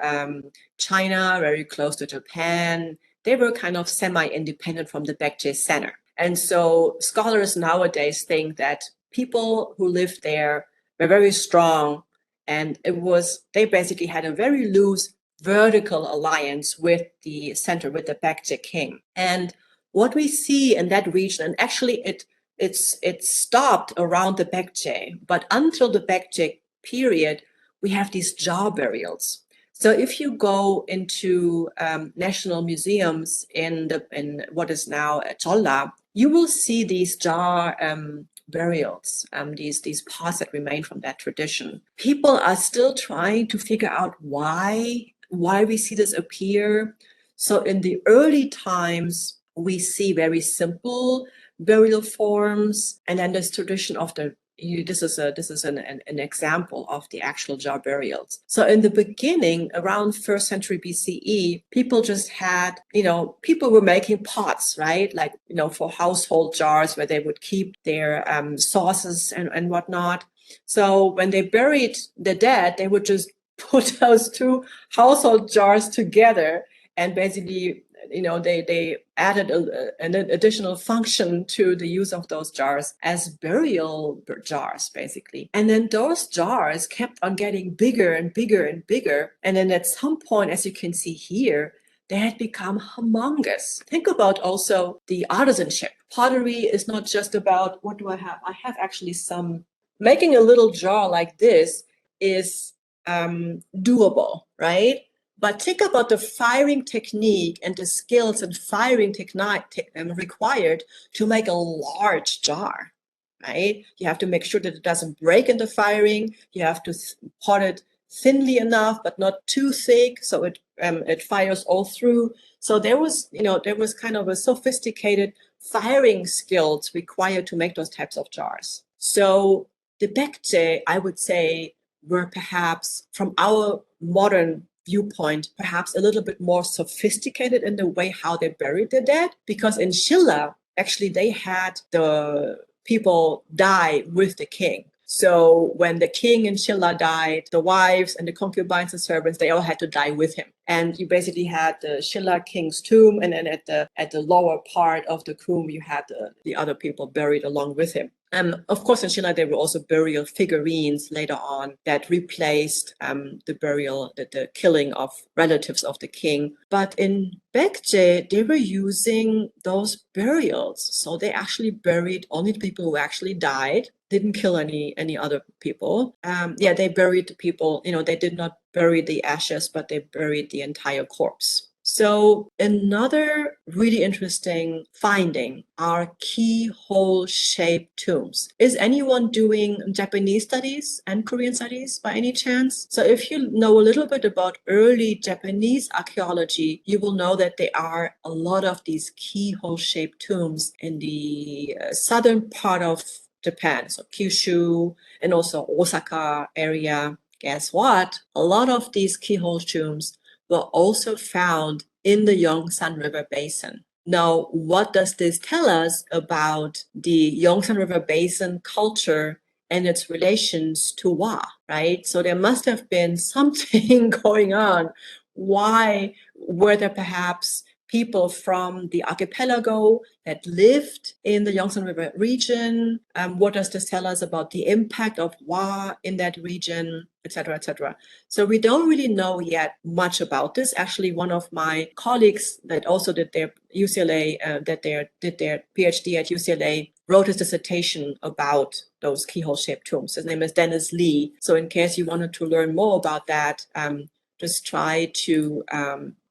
China, very close to Japan. They were kind of semi-independent from the Paekche center. And so scholars nowadays think that people who lived there were very strong, and they basically had a very loose vertical alliance with the center, with the Paekche king. And what we see in that region, and actually it stopped around the Paekche, but until the Paekche period, we have these jar burials. So if you go into national museums in what is now Cholla, you will see these jar burials, these pots that remain from that tradition. People are still trying to figure out why we see this appear. So in the early times, we see very simple burial forms, and then this tradition of this is an example of the actual jar burials. So in the beginning, around 1st century BCE, people just had, people were making pots, right? Like, for household jars where they would keep their sauces and whatnot. So when they buried the dead, they would just put those 2 household jars together, and basically they added an additional function to the use of those jars as burial jars, basically. And then those jars kept on getting bigger and bigger and bigger. And then at some point, as you can see here, they had become humongous. Think about also the artisanship. Pottery is not just about, what do I have? I have actually making a little jar like this is doable, right? But think about the firing technique and the skills and firing technique required to make a large jar, right? You have to make sure that it doesn't break in the firing. You have to pot it thinly enough, but not too thick, so it fires all through. So there was kind of a sophisticated firing skills required to make those types of jars. So the Paekche, I would say, were perhaps, from our modern viewpoint, perhaps a little bit more sophisticated in the way how they buried their dead, because in Schiller, actually, they had the people die with the king. So when the king in Schiller died, the wives and the concubines and servants, they all had to die with him. And you basically had the Schiller king's tomb, and then at the lower part of the tomb, you had the other people buried along with him. Of course, in China, there were also burial figurines later on that replaced the killing of relatives of the king. But in Paekche, they were using those burials. So they actually buried only the people who actually died, didn't kill any other people. They buried the people, they did not bury the ashes, but they buried the entire corpse. So another really interesting finding are keyhole-shaped tombs. Is anyone doing Japanese studies and Korean studies by any chance? So if you know a little bit about early Japanese archaeology, you will know that there are a lot of these keyhole-shaped tombs in the southern part of Japan, so Kyushu and also Osaka area. Guess what? A lot of these keyhole tombs were also found in the Yongsan River Basin. Now, what does this tell us about the Yongsan River Basin culture and its relations to Wa, right? So there must have been something going on. Why were there perhaps people from the archipelago that lived in the Yongsan River region. What does this tell us about the impact of Hua in that region, etc., etc.? So we don't really know yet much about this. Actually, one of my colleagues that also did their UCLA, did their PhD at UCLA, wrote his dissertation about those keyhole-shaped tombs. His name is Dennis Lee. So in case you wanted to learn more about that, just try to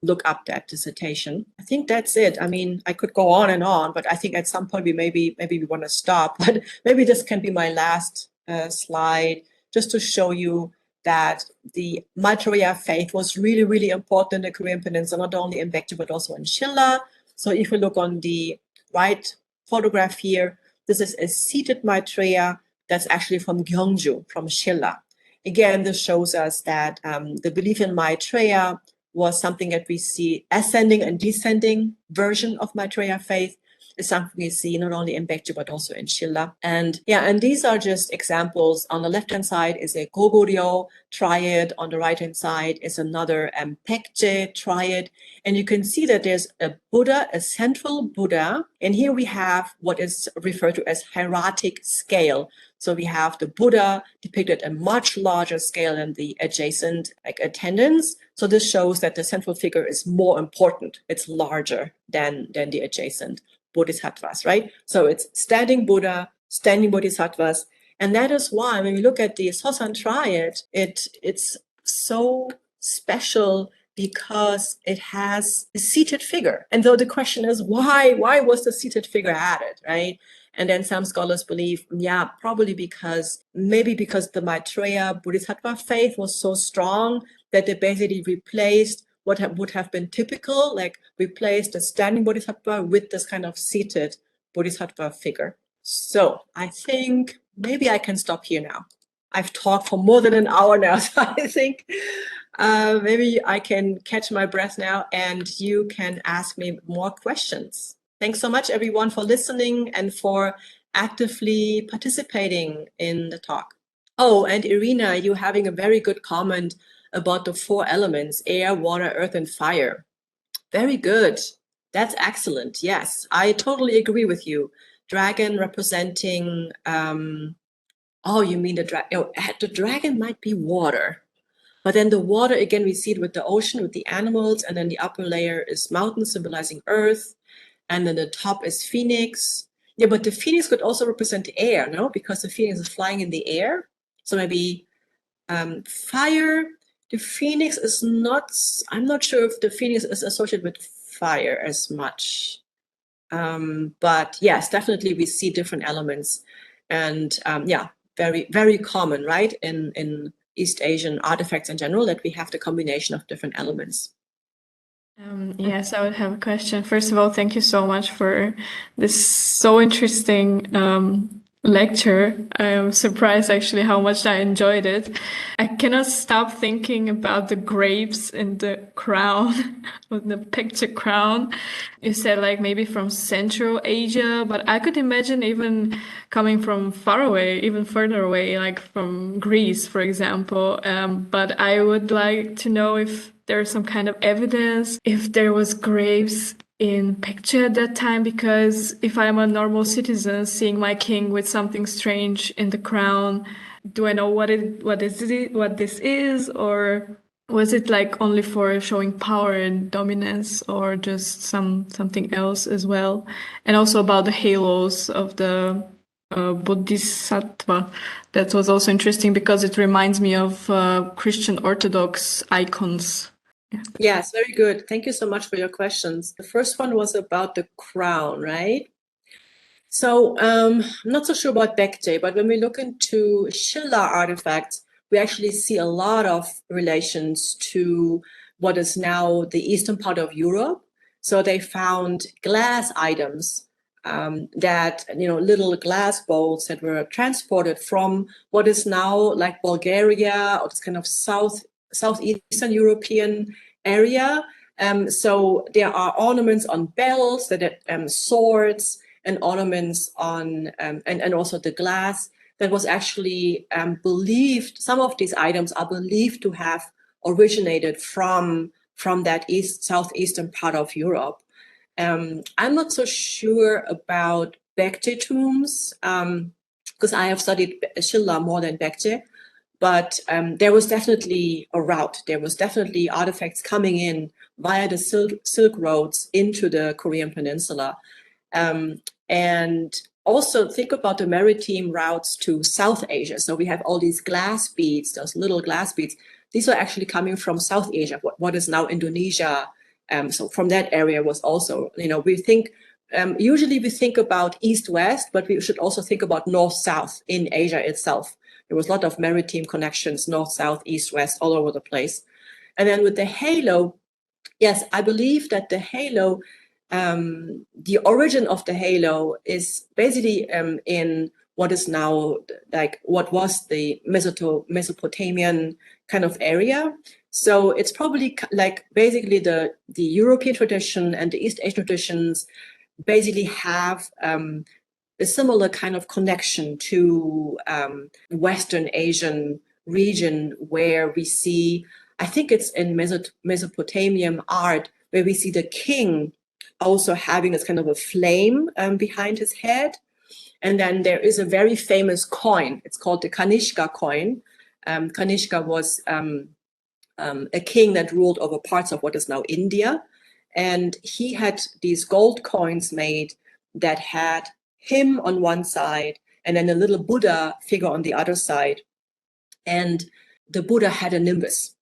look up that dissertation. I think that's it. I mean, I could go on and on, but I think at some point maybe we want to stop. But maybe this can be my last slide, just to show you that the Maitreya faith was really, really important in the Korean Peninsula, not only in Paekche, but also in Shilla. So if we look on the right photograph here, this is a seated Maitreya that's actually from Kongju, from Shilla. Again, this shows us that the belief in Maitreya was something that we see ascending and descending version of Maitreya faith is something we see not only in Paekche but also in Shilla. And these are just examples. On the left-hand side is a Goguryeo triad. On the right-hand side is another Paekche triad. And you can see that there's a Buddha, a central Buddha. And here we have what is referred to as hieratic scale. So we have the Buddha depicted at a much larger scale than the adjacent attendants. So this shows that the central figure is more important. It's larger than the adjacent bodhisattvas, right? So it's standing Buddha, standing bodhisattvas. And that is why when we look at the Sosan triad, it's so special because it has a seated figure. And though the question is, why was the seated figure added, right? And then some scholars believe, probably because the Maitreya Bodhisattva faith was so strong that they basically replaced what would have been typical, like replaced the standing Bodhisattva with this kind of seated Bodhisattva figure. So I think maybe I can stop here now. I've talked for more than an hour now, so I think maybe I can catch my breath now and you can ask me more questions. Thanks so much, everyone, for listening and for actively participating in the talk. Oh, and Irina, you're having a very good comment about the 4 elements, air, water, earth, and fire. Very good. That's excellent. Yes, I totally agree with you. Dragon representing, you mean the dragon might be water. But then the water, again, we see it with the ocean, with the animals, and then the upper layer is mountain symbolizing earth. And then the top is phoenix. Yeah, but the phoenix could also represent the air, no? Because the phoenix is flying in the air. So maybe fire. The phoenix is not, I'm not sure if the phoenix is associated with fire as much. But yes, definitely we see different elements. And very, very common, right? In East Asian artifacts in general, that we have the combination of different elements. Yes, I would have a question. First of all, thank you so much for this so interesting lecture. I'm surprised actually how much I enjoyed it. I cannot stop thinking about the grapes in the crown, with the picture crown. You said like maybe from Central Asia, but I could imagine even coming from far away, even further away, like from Greece, for example. But I would like to know if there's some kind of evidence if there was grapes in Paekche at that time, because if I'm a normal citizen seeing my king with something strange in the crown, do I know what this is, or was it like only for showing power and dominance, or just something else as well? And also about the halos of the Bodhisattva. That was also interesting because it reminds me of Christian Orthodox icons. Yes, very good. Thank you so much for your questions. The first one was about the crown, right? So I'm not so sure about Paekche, but when we look into Shilla artifacts, we actually see a lot of relations to what is now the eastern part of Europe. So they found glass items that, little glass bowls that were transported from what is now like Bulgaria or this kind of southeastern European area. So there are ornaments on bells, swords, and ornaments on, and also the glass that was actually believed, some of these items are believed to have originated from that southeastern part of Europe. I'm not so sure about Paekche tombs, because I have studied Schiller more than Paekche, but there was definitely a route. There was definitely artifacts coming in via the Silk Roads into the Korean Peninsula. And also think about the maritime routes to South Asia. So we have all these glass beads, those little glass beads. These are actually coming from South Asia, what is now Indonesia. So from that area was also, we think, usually we think about East-West, but we should also think about North-South in Asia itself. There was a lot of maritime connections, North-South, East-West, all over the place. And then with the halo, yes, I believe that the halo, the origin of the halo is basically in what is now like what was the Mesopotamian kind of area. So it's probably like basically the European tradition and the East Asian traditions basically have a similar kind of connection to Western Asian region where we see, I think it's in Mesopotamian art, where we see the king also having this kind of a flame behind his head. And then there is a very famous coin. It's called the Kanishka coin. Kanishka was a king that ruled over parts of what is now India. And he had these gold coins made that had him on one side and then a little Buddha figure on the other side. And the Buddha had a nimbus.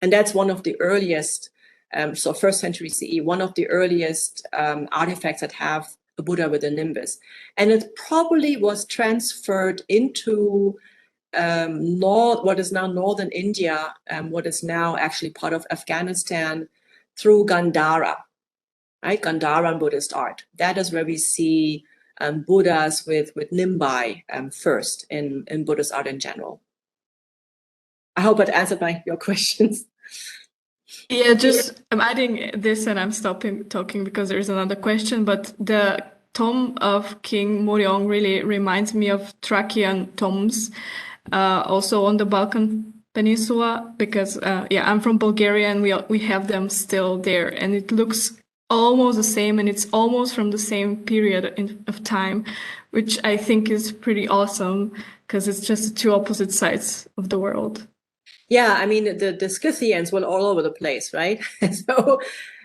And that's one of the earliest, so 1st century CE, one of the earliest artifacts that have a Buddha with a nimbus. And it probably was transferred into what is now northern India, what is now actually part of Afghanistan, through Gandhara, right? Gandharan Buddhist art. That is where we see Buddhas with nimbai first in Buddhist art in general. I hope it answered your questions. Yeah, I'm adding this and I'm stopping talking because there's another question, but the tomb of King Muryong really reminds me of Thracian tombs, also on the Balkan Peninsula, because I'm from Bulgaria and we have them still there, and it looks almost the same, and it's almost from the same period of time, which I think is pretty awesome because it's just the two opposite sides of the world. Yeah, I mean, the Scythians were all over the place, right? So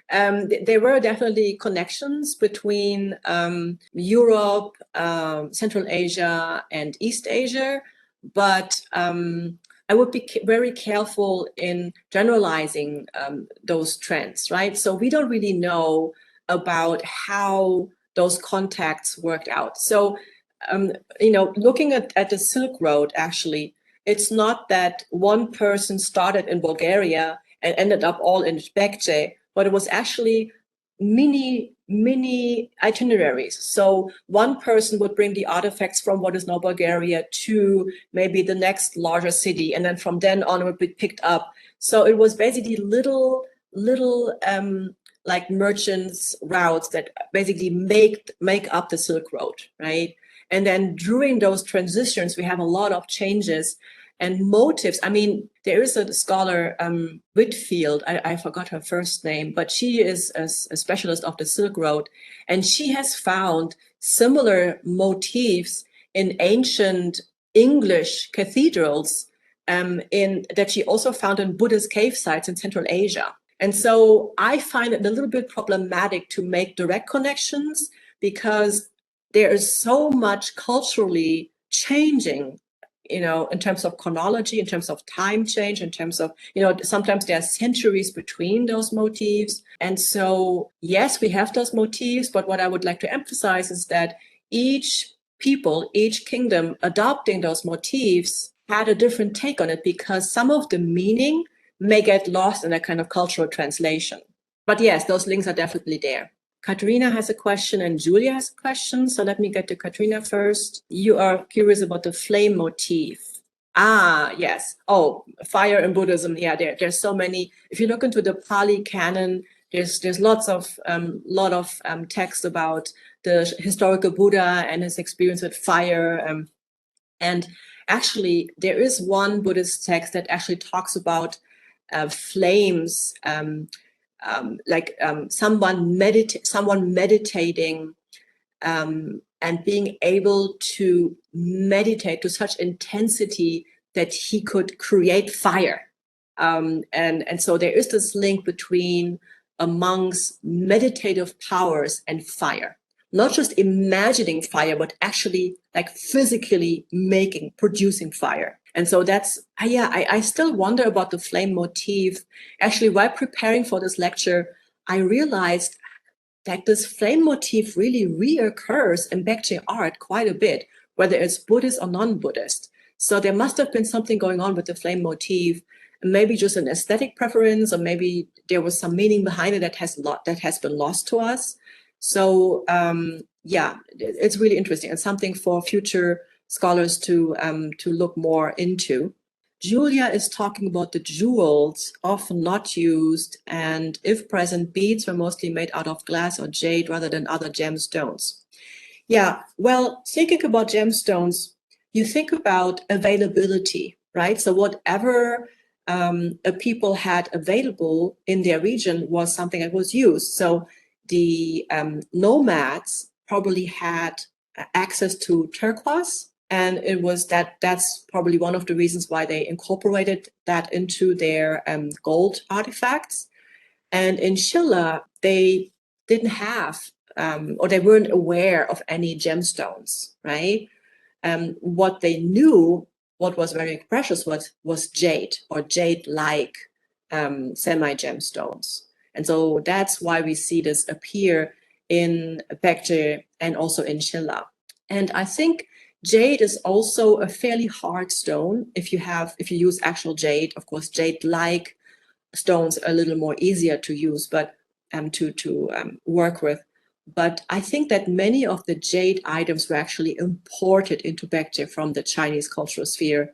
there were definitely connections between Europe, Central Asia, and East Asia, but I would be very careful in generalizing those trends, right? So we don't really know about how those contacts worked out. So, looking at the Silk Road, actually, it's not that one person started in Bulgaria and ended up all in Paekche, but it was actually mini itineraries. So one person would bring the artifacts from what is now Bulgaria to maybe the next larger city, and then from then on it would be picked up. So it was basically little like merchants routes that basically make up the Silk Road, right? And then during those transitions, we have a lot of changes and motives. I mean, there is a scholar, Whitfield, I forgot her first name, but she is a specialist of the Silk Road. And she has found similar motifs in ancient English cathedrals that she also found in Buddhist cave sites in Central Asia. And so I find it a little bit problematic to make direct connections because there is so much culturally changing, in terms of chronology, in terms of time change, in terms of, sometimes there are centuries between those motifs. And so, yes, we have those motifs, but what I would like to emphasize is that each people, each kingdom adopting those motifs had a different take on it because some of the meaning may get lost in a kind of cultural translation. But yes, those links are definitely there. Katerina has a question and Julia has a question. So let me get to Katerina first. You are curious about the flame motif. Ah, yes. Oh, fire in Buddhism. Yeah, there's so many. If you look into the Pali canon, there's lots of text about the historical Buddha and his experience with fire. And actually, there is one Buddhist text that actually talks about flames someone meditating and being able to meditate to such intensity that he could create fire. And so there is this link between a monk's meditative powers and fire. Not just imagining fire, but actually like physically producing fire. And so that's, I still wonder about the flame motif. Actually, while preparing for this lecture, I realized that this flame motif really reoccurs in Paekche art quite a bit, whether it's Buddhist or non-Buddhist. So there must have been something going on with the flame motif, maybe just an aesthetic preference, or maybe there was some meaning behind it that has been lost to us. So yeah, it's really interesting and something for future scholars to look more into. Julia is talking about the jewels often not used, and if present, beads were mostly made out of glass or jade rather than other gemstones. Yeah, well, thinking about gemstones, you think about availability, right? So whatever a people had available in their region was something that was used. So the nomads probably had access to turquoise, and it was that's probably one of the reasons why they incorporated that into their gold artifacts. And in Schiller, they didn't have or they weren't aware of any gemstones, right? What they knew, what was very precious, was jade or jade-like semi-gemstones. And so that's why we see this appear in Paekche and also in Schiller. And I think jade is also a fairly hard stone. If you use actual jade, of course, jade-like stones are a little more easier to use, but to work with. But I think that many of the jade items were actually imported into Paekche from the Chinese cultural sphere.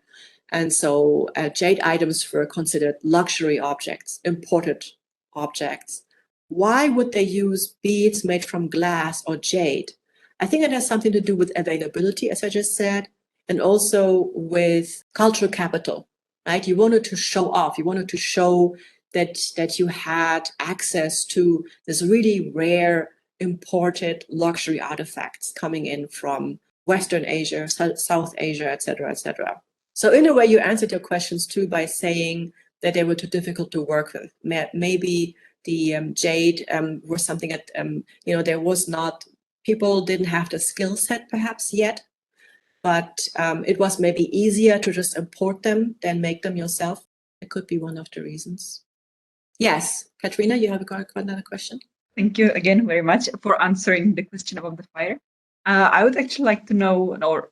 And so jade items were considered luxury objects, imported objects. Why would they use beads made from glass or jade? I think it has something to do with availability, as I just said, and also with cultural capital, right? You wanted to show off. You wanted to show that you had access to this really rare imported luxury artifacts coming in from Western Asia, South Asia, etc., etc. So in a way, you answered your questions too by saying that they were too difficult to work with. Maybe the jade was something that there was not, people didn't have the skill set perhaps yet, but it was maybe easier to just import them than make them yourself. It could be one of the reasons. Yes, Katrina, you have another question? Thank you again very much for answering the question about the fire. I would actually like to know, or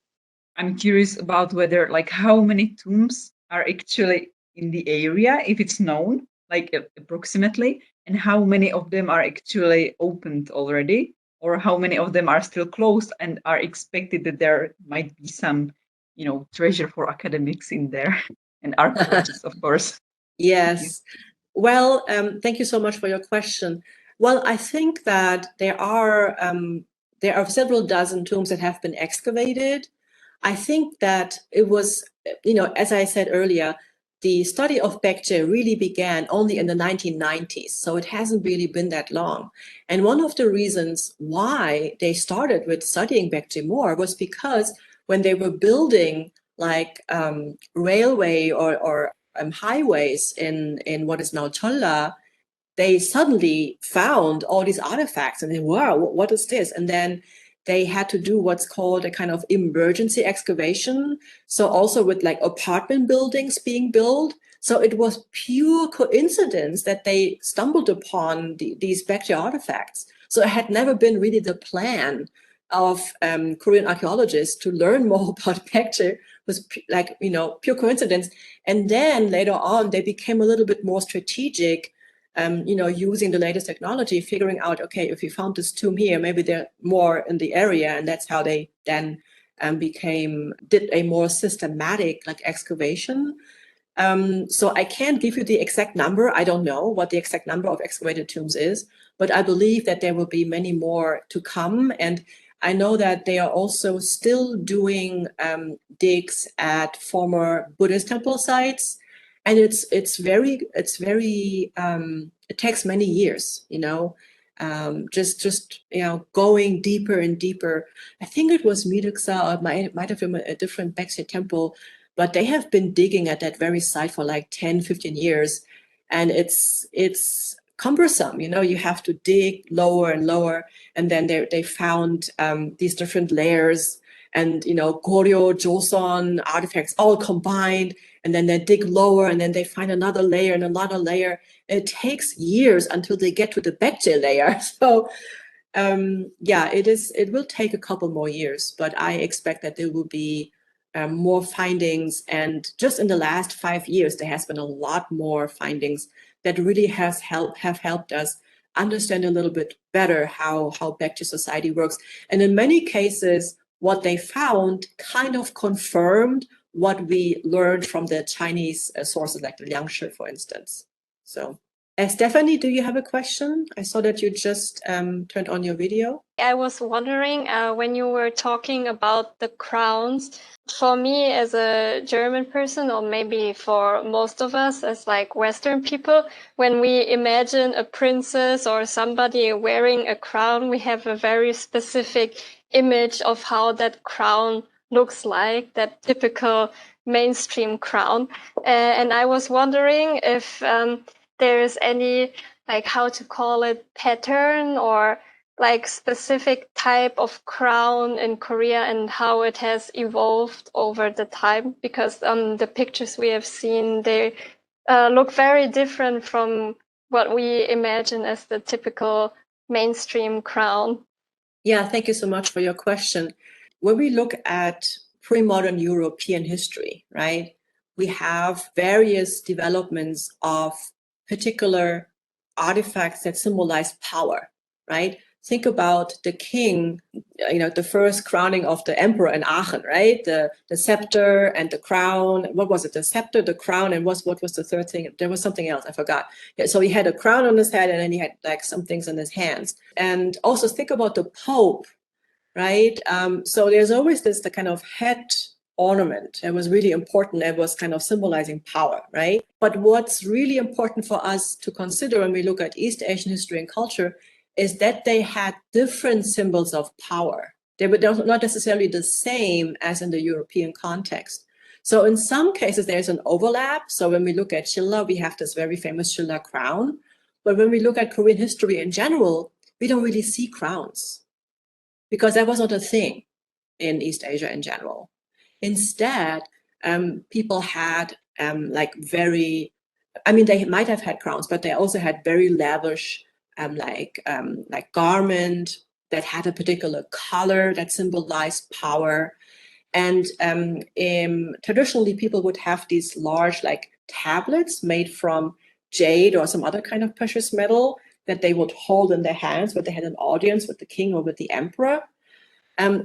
I'm curious about whether, like, how many tombs are actually in the area, if it's known, like approximately, and how many of them are actually opened already, or how many of them are still closed and are expected that there might be some, treasure for academics in there and archaeologists, of course. Yes. Well, thank you so much for your question. Well, I think that there are several dozen tombs that have been excavated. I think that it was, as I said earlier, the study of Paekche really began only in the 1990s, so it hasn't really been that long. And one of the reasons why they started with studying Paekche more was because when they were building like railway or highways in what is now Cholla, they suddenly found all these artifacts and they, wow, what is this? And then they had to do what's called a kind of emergency excavation. So also with like apartment buildings being built. So it was pure coincidence that they stumbled upon these Paekche artifacts. So it had never been really the plan of Korean archaeologists to learn more about Paekche. Was like, pure coincidence. And then later on, they became a little bit more strategic, using the latest technology, figuring out, okay, if we found this tomb here, maybe they're more in the area. And that's how they then did a more systematic like excavation. So I can't give you the exact number. I don't know what the exact number of excavated tombs is, but I believe that there will be many more to come. And I know that they are also still doing digs at former Buddhist temple sites. And it's very it takes many years, just going deeper and deeper. I think it was Miduksa, or it might have been a different Paekche temple, but they have been digging at that very site for like 10, 15 years. And it's cumbersome, you have to dig lower and lower. And then they found these different layers and, Goryeo, Joseon artifacts all combined. And then they dig lower and then they find another layer and another layer. It takes years until they get to the Paekche layer. So it will take a couple more years, but I expect that there will be more findings. And just in the last 5 years, there has been a lot more findings that really have helped us understand a little bit better how Paekche society works. And in many cases, what they found kind of confirmed what we learned from the Chinese sources like the Liangshi, for instance. So, Stephanie, do you have a question? I saw that you just turned on your video. I was wondering when you were talking about the crowns, for me as a German person, or maybe for most of us as like Western people, when we imagine a princess or somebody wearing a crown, we have a very specific image of how that crown looks like, that typical mainstream crown. And I was wondering if there's any, like, how to call it, pattern or like specific type of crown in Korea and how it has evolved over the time, because the pictures we have seen, they look very different from what we imagine as the typical mainstream crown. Yeah, thank you so much for your question. When we look at pre-modern European history, right, we have various developments of particular artifacts that symbolize power, right? Think about the king, the first crowning of the emperor in Aachen, right? The scepter and the crown. What was it? The scepter, the crown, and what was the third thing? There was something else, I forgot. Yeah, so he had a crown on his head and then he had like some things in his hands. And also think about the Pope, right? So there's always the kind of head ornament. It was really important. It was kind of symbolizing power, right? But what's really important for us to consider when we look at East Asian history and culture is that they had different symbols of power. They were not necessarily the same as in the European context. So in some cases, there's an overlap. So when we look at Shilla, we have this very famous Shilla crown. But when we look at Korean history in general, we don't really see crowns because that was not a thing in East Asia in general. Instead, people had they might have had crowns, but they also had very lavish garment that had a particular color that symbolized power. And traditionally, people would have these large tablets made from jade or some other kind of precious metal that they would hold in their hands, but they had an audience with the king or with the emperor.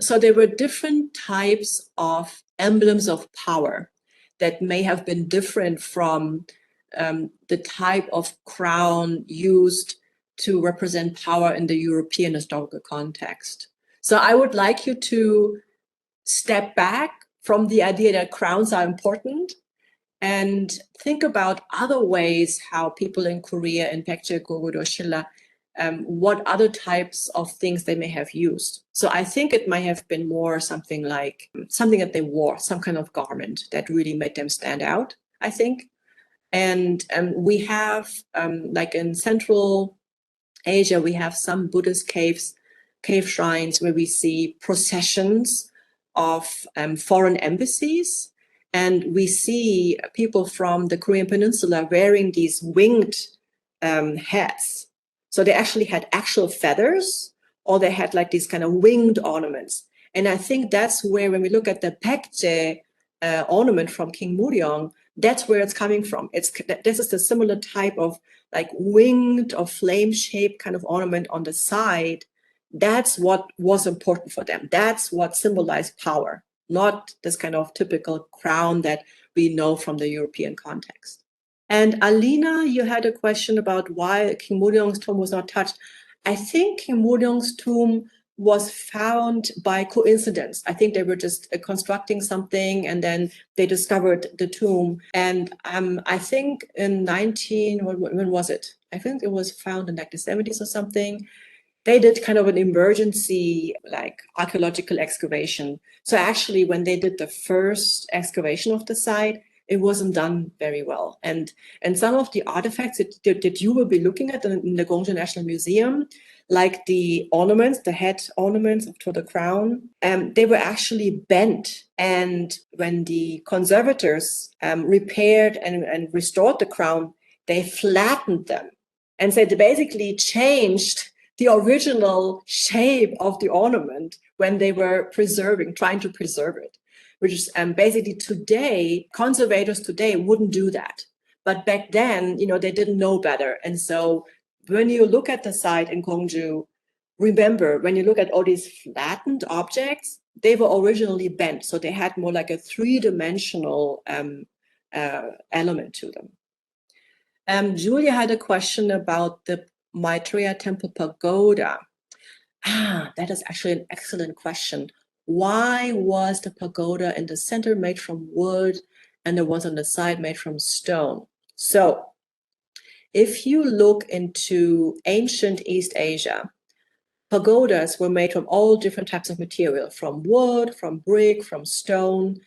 So there were different types of emblems of power that may have been different from the type of crown used to represent power in the European historical context. So I would like you to step back from the idea that crowns are important and think about other ways how people in Korea, in Paekche, Gogudo, Shilla, what other types of things they may have used. So I think it might have been more something that they wore, some kind of garment that really made them stand out, I think. And we have, in Central Asia, we have some Buddhist cave shrines where we see processions of foreign embassies. And we see people from the Korean Peninsula wearing these winged hats. So they actually had actual feathers, or they had these kind of winged ornaments. And I think that's where, when we look at the Paekche ornament from King Muryong, that's where it's coming from. This is the similar type of winged or flame-shaped kind of ornament on the side. That's what was important for them. That's what symbolized power, not this kind of typical crown that we know from the European context. And Alina, you had a question about why King Muryong's tomb was not touched. I think King Muryong's tomb was found by coincidence. I think they were just constructing something and then they discovered the tomb. And I think in when was it? I think it was found in like the 70s or something. They did kind of an emergency like archaeological excavation. So actually when they did the first excavation of the site, it wasn't done very well. And some of the artifacts that you will be looking at in the Kongju National Museum, like the ornaments, the head ornaments for the crown, they were actually bent. And when the conservators repaired and restored the crown, they flattened them. And so they basically changed the original shape of the ornament when they were trying to preserve it. Which is basically today, conservators today wouldn't do that. But back then, they didn't know better. And so when you look at the site in Kongju, remember, when you look at all these flattened objects, they were originally bent. So they had more like a three-dimensional element to them. Julia had a question about the Maitreya Temple Pagoda. That is actually an excellent question. Why was the pagoda in the center made from wood and the ones on the side made from stone? So if you look into ancient East Asia, pagodas were made from all different types of material, from wood, from brick, from stone.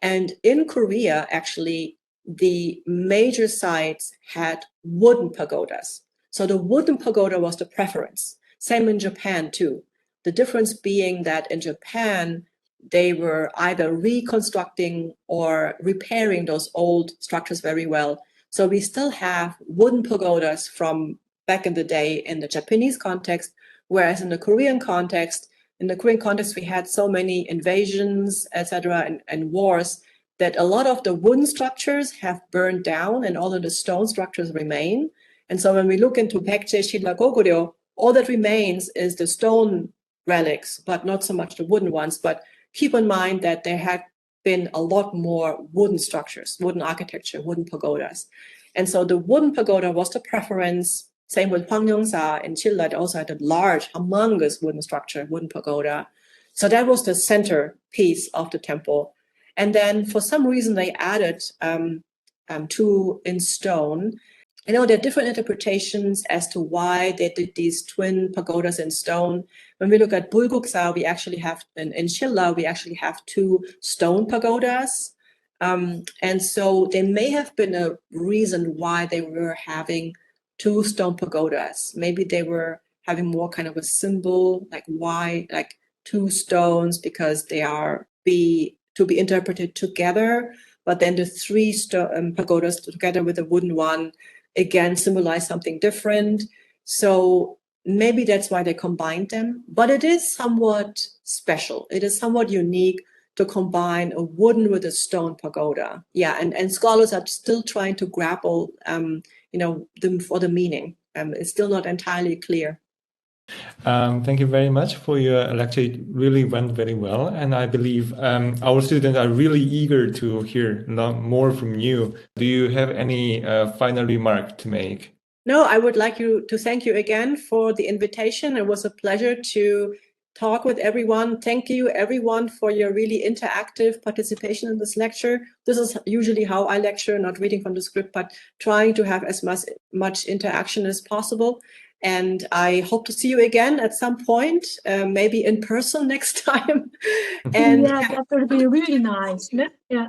And in Korea, actually, the major sites had wooden pagodas. So the wooden pagoda was the preference. Same in Japan, too. The difference being that in Japan, they were either reconstructing or repairing those old structures very well. So we still have wooden pagodas from back in the day in the Japanese context, whereas in the Korean context, we had so many invasions, etc., and wars that a lot of the wooden structures have burned down and all of the stone structures remain. And so when we look into Paekche, Shilla, Goguryeo, all that remains is the stone relics, but not so much the wooden ones. But keep in mind that there had been a lot more wooden structures, wooden architecture, wooden pagodas. And so the wooden pagoda was the preference. Same with Hwangnyeongsa in Chilla, they also had a large, humongous wooden structure, wooden pagoda. So that was the center piece of the temple. And then for some reason they added two in stone. There are different interpretations as to why they did these twin pagodas in stone. When we look at Bulguksa, we actually have, in Chilla, we actually have two stone pagodas. And so there may have been a reason why they were having two stone pagodas. Maybe they were having more kind of a symbol, like why, like two stones, because they are to be interpreted together. But then the three pagodas together with the wooden one, again, symbolize something different. So maybe that's why they combined them. But it is somewhat special. It is somewhat unique to combine a wooden with a stone pagoda. Yeah, and scholars are still trying to grapple, for the meaning. It's still not entirely clear. Thank you very much for your lecture. It really went very well. And I believe our students are really eager to hear more from you. Do you have any final remark to make? No, I would like to thank you again for the invitation. It was a pleasure to talk with everyone. Thank you, everyone, for your really interactive participation in this lecture. This is usually how I lecture, not reading from the script, but trying to have as much interaction as possible. And I hope to see you again at some point, maybe in person next time. And yeah, that would be really nice. Yeah.